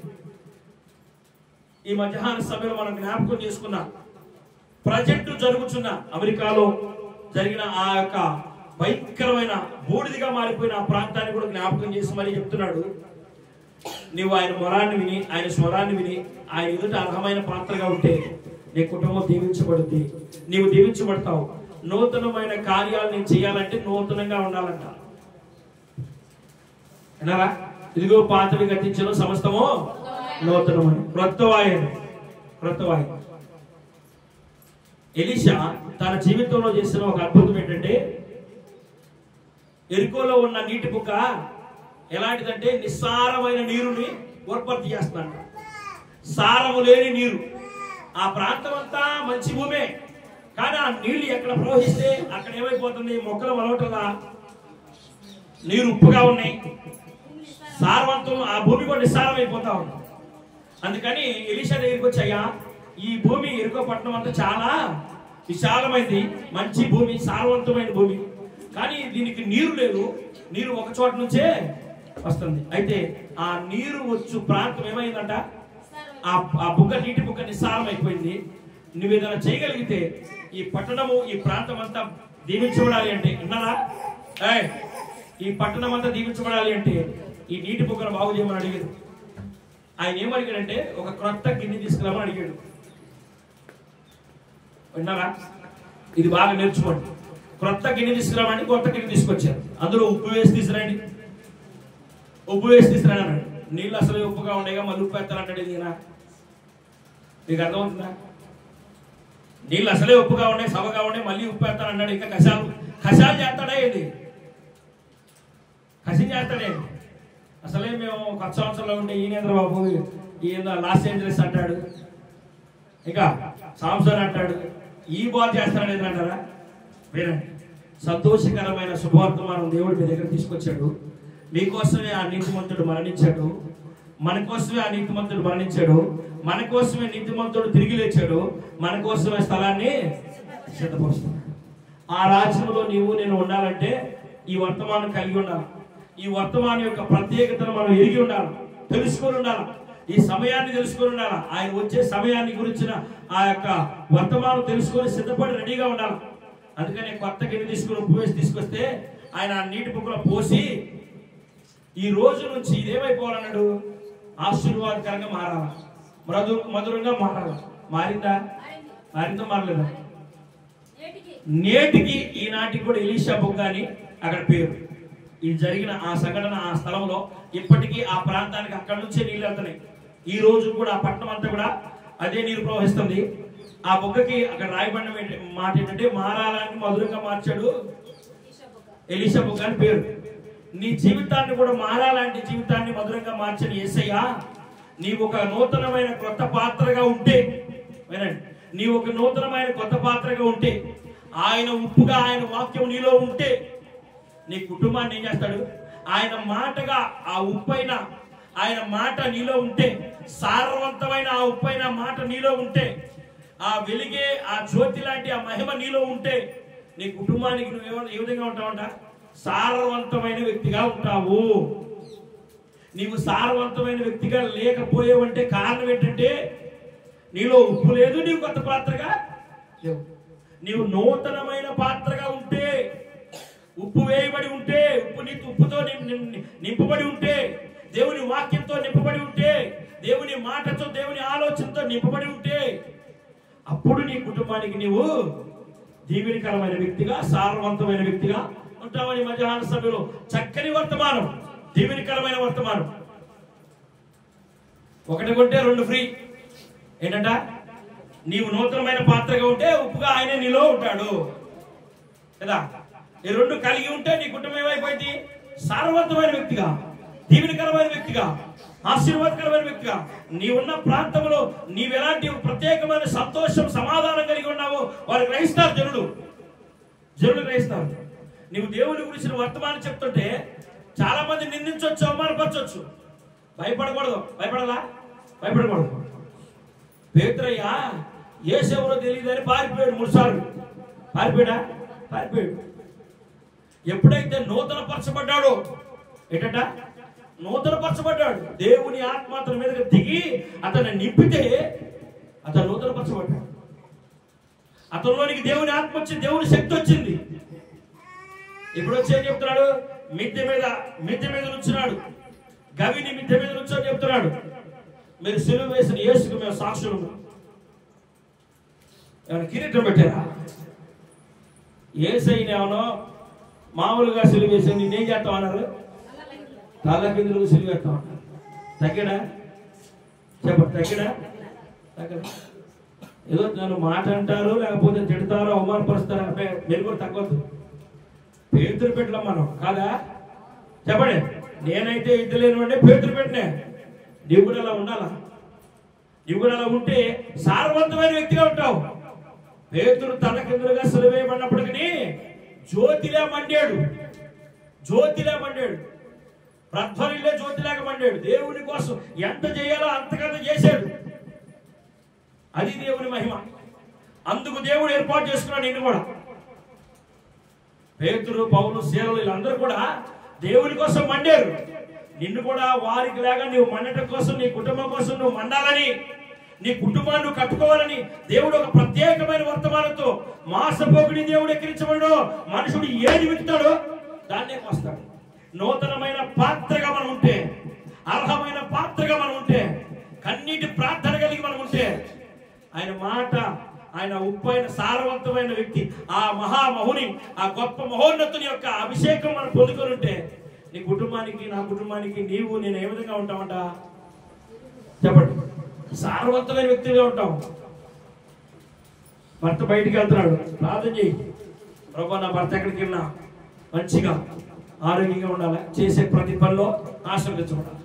ఈ మధ్యాహ్న సమయంలో మనం జ్ఞాపకం చేసుకున్నాం. ప్రజెంట్ జరుగుతున్న అమెరికాలో జరిగిన ఆ యొక్క భయంకరమైన బూడిదిగా మారిపోయిన ఆ ప్రాంతాన్ని కూడా జ్ఞాపకం చేసి మరీ చెప్తున్నాడు, నీవు ఆయన మొరాన్ని విని, ఆయన స్వరాన్ని విని, ఆయన ఎదుట అర్హమైన పాత్రగా ఉంటే నీ కుటుంబం దీవించబడుద్ది, నీవు దీవించబడతావు. నూతనమైన కార్యాలు నేను చేయాలంటే నూతనంగా ఉండాలంట. విన్నారా? ఇదిగో పాతవి గతించను, సమస్తము నూతనమని. క్రొత్తవాయను. ఎలీషా తన జీవితంలో చేసిన ఒక అద్భుతం ఏంటంటే, ఎరికోలో ఉన్న నీటి బుగ్గ ఎలాంటిదంటే నిస్సారమైన నీరుని ఉత్పత్తి చేస్తున్నాడు. సారము లేని నీరు. ఆ ప్రాంతం అంతా మంచి భూమే, కానీ ఆ నీళ్లు ఎక్కడ ప్రవహిస్తే అక్కడ ఏమైపోతుంది, మొక్కలు మొలవటంలా నీరు ఉప్పుగా ఉన్నాయి, సారవంతం ఆ భూమి కూడా నిస్సారం అయిపోతా ఉంది. అందుకని ఎలీషా దగ్గరికి వచ్చాయా, ఈ భూమి ఎరుకో పట్టణం అంతా చాలా విశాలమైంది, మంచి భూమి, సారవంతమైన భూమి, కానీ దీనికి నీరు లేదు, నీరు ఒక చోట నుంచే వస్తుంది. అయితే ఆ నీరు వచ్చు ప్రాంతం ఏమైందంట, ఆ బుగ్గ, నీటి బుగ్గ నిస్సారం అయిపోయింది. నువ్వు ఏదైనా చేయగలిగితే ఈ పట్టణము, ఈ ప్రాంతం అంతా దీవించబడాలి అంటే, విన్నారా, ఈ పట్టణం అంతా దీవించబడాలి అంటే ఈ నీటి బుగ్గను బాగు చేయమని అడిగాడు. ఆయన ఏమడిగాడంటే, ఒక క్రొత్త గిన్నె తీసుకురామని అడిగాడు. విన్నారా? ఇది బాగా నేర్చుకోండి. క్రొత్త గిన్నె తీసుకురామని కొత్త గిన్నె తీసుకొచ్చారు. అందులో ఉప్పు వేసి తీసుకురండి, ఉప్పు వేసి తీసుకురాని అన్నాడు. నీళ్ళు అసలు ఉప్పుగా ఉండేగా మళ్ళీ ఉప్పు వేస్తానంటాడు. ఈయన మీకు అర్థమవుతుందా? నీళ్ళు అసలే ఉప్పుగా ఉండే, సవగా ఉండే, మళ్ళీ ఉప్పు వేస్తానన్నాడు. ఇంకా కషాలు చేస్తాడా ఏంటి? కషం చేస్తాడేంటి? అసలే మేము కొత్త సంవత్సరంలో ఉంటే ఈయనేంద్ర బాబు, ఈయన లాస్ ఏంజలస్ అంటాడు, ఇంకా సాంసన్ అంటాడు, ఈ బాల్ చేస్తాడు ఏంటంటారా? వినండి, సంతోషకరమైన శుభవర్తమానం దేవుడు మీ దగ్గర తీసుకొచ్చాడు. మీకోసమే ఆ నీతిమంతుడు మరణించాడు, మన కోసమే ఆ నీతిమంతుడు మరణించాడు, మన కోసమే నీతిమంతుడు తిరిగి లేచాడు, మన కోసమే స్థలాన్ని సిద్ధపరుస్తున్నాడు. ఆ రాజ్యంలో నీవు నేను ఉండాలంటే ఈ వర్తమానం కలిగి ఉండాలి. ఈ వర్తమానం యొక్క ప్రత్యేకతను మనం ఎరిగి ఉండాలి, తెలుసుకొని ఉండాలి, ఈ సమయాన్ని తెలుసుకొని ఉండాలి. ఆయన వచ్చే సమయాన్ని గురించిన ఆ యొక్క వర్తమానం తెలుసుకొని సిద్ధపడి రెడీగా ఉండాలి. అందుకని కొత్త గిన్నె తీసుకుని ఉప్పు వేసి తీసుకొస్తే ఆయన ఆ నీటి బుగ్గలో పోసి, ఈ రోజు నుంచి ఇదేమైపోవాలన్నాడు, ఆశీర్వాదకరంగా మారాల, మధురంగా మారాల. మారిందా? మారలేదా? నేటికి ఈనాటికి కూడా ఎలీషా బుగ్గ అని అక్కడ పేరు. ఈ జరిగిన ఆ సంఘటన ఆ స్థలంలో ఇప్పటికీ ఆ ప్రాంతానికి అక్కడి నుంచే నీళ్ళు వెళ్తున్నాయి. ఈ రోజు కూడా ఆ పట్టణం అంతా కూడా అదే నీరు ప్రవహిస్తుంది. ఆ బుగ్గకి అక్కడ రాయబడిన మాట ఏంటంటే, మారాలని మధురంగా మార్చాడు ఎలీషా బుగ్గ అని పేరు. నీ జీవితాన్ని కూడా మారాలంటే, జీవితాన్ని మధురంగా మార్చని యేసయ్య, నీవు ఒక నూతనమైన కొత్త పాత్రగా ఉంటే, వినండి, నీవు ఒక నూతనమైన కొత్త పాత్రగా ఉంటే, ఆయన ఉప్పుగా ఆయన వాక్యం నీలో ఉంటే, నీ కుటుంబాన్ని ఏం చేస్తాడు, ఆయన మాటగా ఆ ఉప్పైన ఆయన మాట నీలో ఉంటే, సారవంతమైన ఆ ఉప్పైన మాట నీలో ఉంటే, ఆ వెలిగే ఆ జ్యోతి లాంటి ఆ మహిమ నీలో ఉంటే, నీ కుటుంబానికి నువ్వు ఏ విధంగా ఉంటావంట, సారవంతమైన వ్యక్తిగా ఉంటావు. నీవు సారవంతమైన వ్యక్తిగా లేకపోయేవంటే కారణం ఏంటంటే, నీలో ఉప్పు లేదు, నీవు కొత్త పాత్రగా లేవు. నీవు నూతనమైన పాత్రగా ఉంటే, ఉప్పు వేయబడి ఉంటే, ఉప్పుతో నింపబడి ఉంటే, దేవుని వాక్యంతో నింపబడి ఉంటే, దేవుని మాటతో, దేవుని ఆలోచనతో నింపబడి ఉంటే, అప్పుడు నీ కుటుంబానికి నీవు దీవెనకరమైన వ్యక్తిగా, సారవంతమైన వ్యక్తిగా ఉంటామని మధ్యాహ్న సభలో చక్కని వర్తమానం, దీవెనకరమైన వర్తమానం. ఒకటి కొంటే 2 ఫ్రీ. ఏంటంట? నీవు నూతనమైన పాత్రగా ఉంటే ఉప్పుగా ఆయన నీలో ఉంటాడు కదా. ఈ 2 కలిగి ఉంటే నీ కుటుంబం ఏమైపోయింది? సారవంతమైన వ్యక్తిగా, దీవెనకరమైన వ్యక్తిగా, ఆశీర్వాదకరమైన వ్యక్తిగా. నీవున్న ప్రాంతంలో నీవెలాంటి ప్రత్యేకమైన సంతోషం, సమాధానం కలిగి ఉన్నావో వారు గ్రహిస్తారు. జనులు గ్రహిస్తారు. నీవు దేవుని గురించిన వర్తమానం చెప్తుంటే చాలా మంది నిందించవచ్చు, అవమానపరచవచ్చు. భయపడకూడదు. భయపడకూడదు. పేతురయ్య యేసెవరో తెలియదని పారిపోయాడు 3 సార్లు. పారిపోయాడు. ఎప్పుడైతే నూతన పరచబడ్డాడో, ఏంటంట? నూతన పరచబడ్డాడు. దేవుని ఆత్మ అతని మీదకి దిగి అతన్ని నింపితే అతను నూతన పరచబడ్డాడు. అతనిలోనికి దేవుని ఆత్మ వచ్చింది, దేవుని శక్తి వచ్చింది. ఇప్పుడు వచ్చి ఏం చెప్తున్నాడు? మిద్దె మీద నుంచున్నాడు. గవిని మిద్దె మీద నుంచని చెప్తున్నాడు. మీరు సిలువ వేసిన యేసుకు మేము సాక్షులు. ఏమైనా కిరీటం పెట్టారా? యేసయ్యని ఏమన్నా మామూలుగా సిలువ వేసి నేనేం చేస్తాం అన్నారు? తల కిందులకు సిలువ వేస్తాం అన్నారు. తగ్గడా? తగ్గడా? ఏదో నన్ను మాట అంటారు, లేకపోతే తిడతారో, అవమానపరుస్తారో మీరు కూడా తగ్గొద్దు. పేతురు పెట్టడం మనం కాదా? చెప్పండి. నేనైతే ఇద్దలేను పేతురు పెట్టినే. నీవు కూడా అలా ఉండాలా? నీవు కూడా అలా ఉంటే సారవంతమైన వ్యక్తిగా ఉంటావు. పేతురు తన కిందలుగా సిలువేయబడినప్పటికీ జ్యోతిలా మండాడు. ప్రధ్వనిలే జ్యోతిలాగా మండాడు. దేవుని కోసం ఎంత చేయాలో అంతకంత చేశాడు. అది దేవుని మహిమ. అందుకు దేవుడు ఏర్పాటు చేసుకున్నాడు నిన్ను కూడా. పేతురు, పౌలు, శీలలు వీళ్ళందరూ కూడా దేవుని కోసం మండారు. నిన్ను కూడా వారికి లాగా నీవు మండటం కోసం, నీ కుటుంబం కోసం నువ్వు మండాలని, నీ కుటుంబాన్ని నువ్వు కట్టుకోవాలని దేవుడు ఒక ప్రత్యేకమైన వర్తమానంతో, మాసపోకుని దేవుడు ఎక్కిరించబడు. మనుషుడు ఏది విత్తాడో దాన్నే వస్తాడు. నూతనమైన పాత్రగా మనం ఉంటే, అర్హమైన పాత్రగా మనం ఉంటే, కన్నీటి ప్రార్థన కలిగి మనం ఉంటే, ఆయన మాట, ఆయన ఉప్పైన సారవంతమైన వ్యక్తి, ఆ మహామహుని, ఆ గొప్ప మహోన్నతుని యొక్క అభిషేకం మనం పొందుకొని ఉంటే, నీ కుటుంబానికి, నా కుటుంబానికి, నీవు నేను ఏ విధంగా ఉంటామంట? చెప్పండి. సారవంతమైన వ్యక్తిగా ఉంటాం. భర్త బయటికి వెళ్తున్నాడు, ప్రార్థన చేయి. ప్రభు, నా భర్త ఎక్కడికి వెళ్ళినా మంచిగా ఆరోగ్యంగా ఉండాలి, చేసే ప్రతి పనిలో ఆశీర్వదించబడాలి.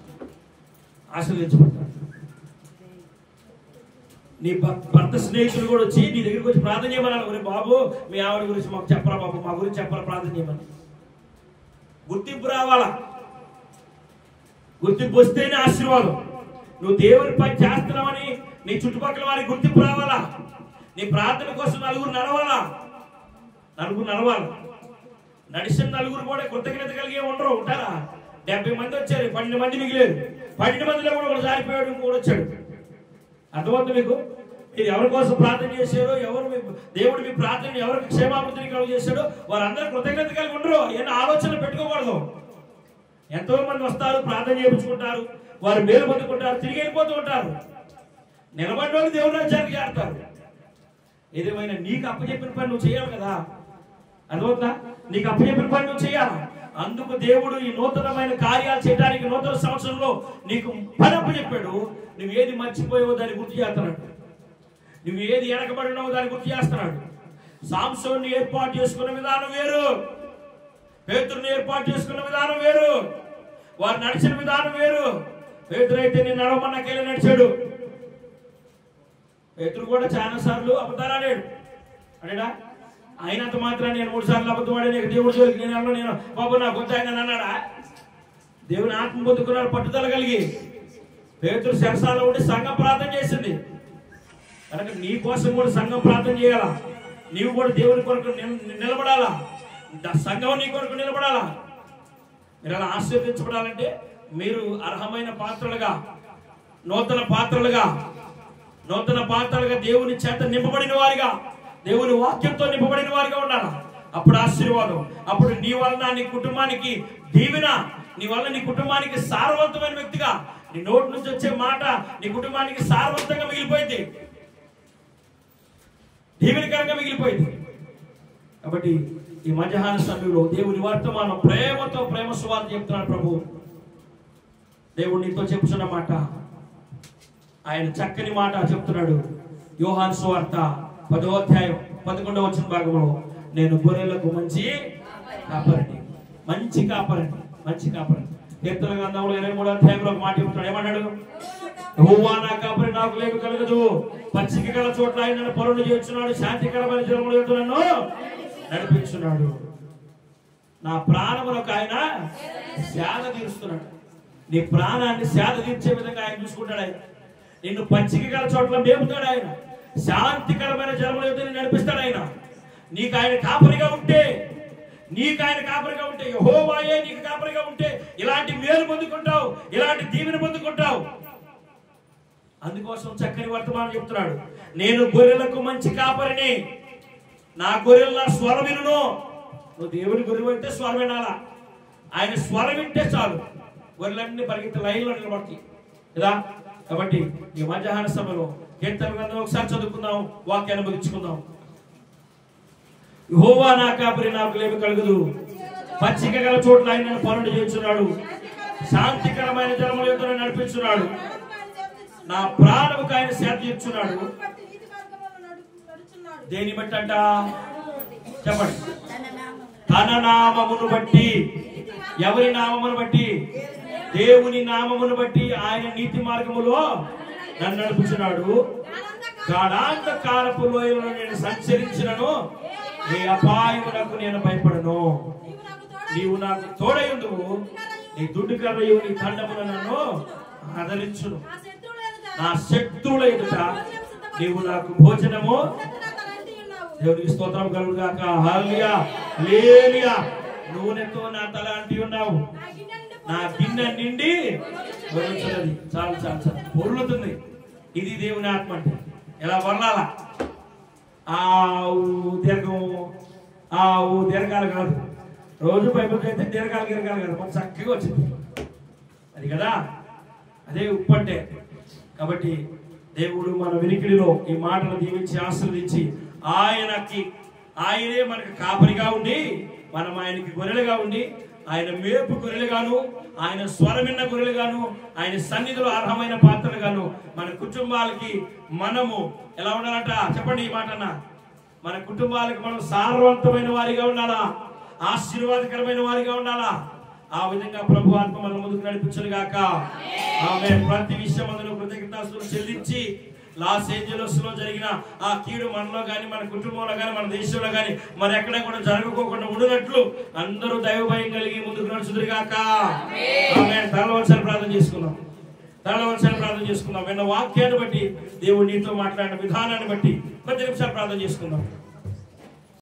నీ భర్త స్నేహితులు కూడా వచ్చి నీ దగ్గరికి వచ్చి ప్రార్థన చేయమన్నారు. ఒరే బాబు, మీ ఆవిడ గురించి మాకు చెప్పరా బాబు, మా గురించి చెప్పరా, ప్రార్థన చేయమని. గుర్తింపు రావాలా. గుర్తింపు వస్తేనే ఆశీర్వాదం. నువ్వు దేవుని పని చేస్తున్నావని నీ చుట్టుపక్కల వారికి గుర్తింపు రావాలా. నీ ప్రార్థన కోసం నలుగురు నడవాలా. నడిచిన నలుగురు కూడా కృతజ్ఞత కలిగి ఉండరు. ఉంటారా? 70 మంది వచ్చారు, 12 మంది మిగిలేదు. 12 మందిలో కూడా ఒకడు జారిపోయాడు, ఇంకోటి వచ్చాడు. అర్థమవుతుంది మీకు? మీరు ఎవరి కోసం ప్రార్థన చేశారో, దేవుడు మీ ప్రార్థన ఎవరికి క్షేమాభివృద్ధిని కలుగు చేశాడో వారందరూ కృతజ్ఞత కలిగి ఉండరు. ఏమైనా ఆలోచనలు పెట్టుకోకూడదు. ఎంతో మంది వస్తారు, ప్రార్థన చేయించుకుంటారు, వారు మేలు పొందుకుంటారు, తిరిగి వెళ్ళిపోతూ ఉంటారు. నిలబడిన వాళ్ళు దేవుని రాజ్యానికి చేరతారు. ఏదేమైనా నీకు అప్పచెప్పిన పని నువ్వు చేయాలి కదా. అర్థమవుతుందా? నీకు అప్పచెప్పిన పని నువ్వు చేయాలి. అందుకు దేవుడు ఈ నూతనమైన కార్యాలు చేయడానికి నూతన సంవత్సరంలో నీకు పని అప్పచెప్పాడు. నువ్వు ఏది మర్చిపోయావో దాన్ని గుర్తు చేస్తున్నాడు. నువ్వు ఏది వెనకబడి ఉన్నావో దాన్ని గుర్తు చేస్తున్నాడు. సాంసోన్ని ఏర్పాటు చేసుకున్న విధానం వేరు, పేతురుని ఏర్పాటు చేసుకున్న విధానం వేరు, వారు నడిచిన విధానం వేరు. పేతురు అయితే నేను నడవమన్నాకెళ్ళి నడిచాడు. పేతురు కూడా చాలా సార్లు అబద్ధాలు ఆడాడు. అడా అయినంత మాత్రం నేను 3 సార్లు అబద్ధం ఆడాను, దేవుడి జోలికి నేను బాబు నా గొంతు ఆయన అన్నాడా? దేవుని ఆత్మ పొందుకున్నాడు పట్టుదల కలిగి. పేతురు శరసాలలో ఉండి సంఘం ప్రార్థన చేసింది కనుక నీ కోసం కూడా సంఘం ప్రార్థన చేయాలా. నీవు కూడా దేవుని కొరకు నిలబడాలా. సంఘం నీ కొరకు నిలబడాలా. మీరు అలా ఆశీర్వదించబడాలంటే మీరు అర్హమైన పాత్రలుగా, నూతన పాత్రలుగా దేవుని చేత నింపబడిన వారిగా, దేవుని వాక్యంతో నింపబడిన వారిగా ఉండాలి. అప్పుడు ఆశీర్వాదం. అప్పుడు నీ వలన నీ కుటుంబానికి దీవెన, నీ వల్ల నీ కుటుంబానికి సారవంతమైన వ్యక్తిగా, నీ నోటి నుంచి వచ్చే మాట నీ కుటుంబానికి సారవంతంగా మిగిలిపోయింది, దీవెనకరంగా మిగిలిపోయింది. కాబట్టి ఈ మధ్యాహ్న సమయంలో దేవుని వర్తమానం ప్రేమతో ప్రేమ సువార్త చెప్తున్నాడు ప్రభు. దేవుడు నీతో చెప్తున్న మాట, ఆయన చక్కని మాట చెప్తున్నాడు. యోహాను సువార్త 10వ అధ్యాయం 11వ వచన భాగంలో, నేను గొర్రెలకు మంచి కాపరిని, మంచి కాపరిని, మంచి కాపరిని. కీర్తన గ్రంథంలో 23వ అధ్యాయంలో ఒక మాట చెప్తున్నాడు. ఏమన్నాడు? యెహోవా నా కాపరి, నాకు లేమి కలగదు. పచ్చిక గల చోట్ల ఆయన నన్ను పరులు చేస్తున్నాడు, శాంతికరమైన జలముల యొద్ద నన్ను నడిపించున్నాడు. నా ప్రాణములకు ఆయన సేద తీరుస్తున్నాడు. నీ ప్రాణాన్ని సేద తీర్చే విధంగా ఆయన చూసుకుంటాడు. ఆయన నిన్ను పచ్చిక గల చోట్ల మేపుతాడు. ఆయన శాంతికరమైన జలముల యొద్ద నిన్ను నడిపిస్తాడు. ఆయన నీకు ఆయన కాపరిగా ఉంటే, యెహోవాయే నీకు కాపరిగా ఉంటే ఇలాంటి మేలు పొందుకుంటావు, ఇలాంటి దీవెన పొందుకుంటావు. అందుకోసం చక్కని వర్తమానం చెప్తున్నాడు. నేను గొర్రెలకు మంచి కాపరిని, నా గొర్రెల స్వరం వినును. నువ్వు దేవుని గొర్రెలు అంటే స్వరం వినాలా. ఆయన స్వరం వింటే చాలు, గొర్రెలన్నీ పరిగెత్తి లైన్లో నిలబడతాయి కదా. కాబట్టి ఈ మధ్యాహ్న సభలో కీర్తన గ్రంథం ఒకసారి చదువుకుందాం, వాక్యాన్ని ముగించుకుందాం. యెహోవా నా కాపరి, నాకు లేమి కలుగదు. పచ్చిక గల చోట్ల ఆయన నన్ను పరులు చేస్తున్నాడు, శాంతికరమైన జలముల యొద్ద నన్ను నడిపించున్నాడు. నా ప్రాణముకు ఆయన సేద తీర్చున్నాడు. దేని బట్టి అంట చెప్పండి? తన నామమును బట్టి. ఎవరి నామమును బట్టి? దేవుని నామమును బట్టి ఆయన నీతి మార్గములో నన్ను నడుపుచున్నాడు. గాఢాంధకారపు లోయలో నేను సంచరించినను, ఏ అపాయమునకు నేను భయపడను. నీవు నాకు తోడయుండువు, నీ దుడ్డు కర్రయు నీ దండమున నన్ను ఆదరించును. నా శత్రువుల ఎదుట నీవు నాకు భోజనము. దేవునికి స్తోత్రం కలుగుగాక. హల్లెలూయా, హల్లెలూయా. నూనెతో నా తల అంటి ఉన్నావు, నా గిన్నె నిండి వరుచున్నది. చాలు చాలు చాలు, పొర్లుతుంది. ఇది దేవుని ఆత్మ అంటే. ఎలా వర్ణాలా? దీర్ఘాలు కాదు. రోజు బైబిల్ అయితే దీర్ఘాలు కాదు, మన చక్కగా వచ్చింది అది కదా. అదే ఉప్పు అంటే. కాబట్టి దేవుడు మన వినికిడిలో ఈ మాటలు దీవించి ఆశీర్వదించి ఆయనే మనకు కాపరిగా ఉండి, మనం ఆయనకి గొర్రెలుగా ఉండి, ఆయన మేపు గొర్రెలుగాను, ఆయన స్వరమిన్న గొర్రెలుగాను, ఆయన సన్నిధిలో అర్హమైన పాత్రలుగాను మన కుటుంబాలకి మనము ఎలా ఉండాలంట చెప్పండి ఈ మాట. మన కుటుంబాలకు మనం సారవంతమైన వారిగా ఉండాలా, ఆశీర్వాదకరమైన వారిగా ఉండాలా. ఆ విధంగా ప్రభు ఆత్మ మన ముందుకు నడిపించును గాక. ఆమేన్. ప్రతి విషయం అందులో కృతజ్ఞతాస్తుతులు చెల్లించి లాస్ ఏంజలస్ లో జరిగిన ఆ కీడు మనలో గాని, మన కుటుంబంలో గాని, మన దేశంలో గాని మరి ఎక్కడ కూడా జరగకోకుండా ఉండినట్లు అందరూ దైవ భయం కలిగి ముందుకు నడుచుదురు గాక. ఆమేన్. తలవంచని ప్రార్థన చేసుకుందాం. విన్న వాక్యాన్ని బట్టి, దేవుడు నీతో మాట్లాడిన విధానాన్ని బట్టి 10 నిమిషాలు ప్రార్థన చేసుకుందాం.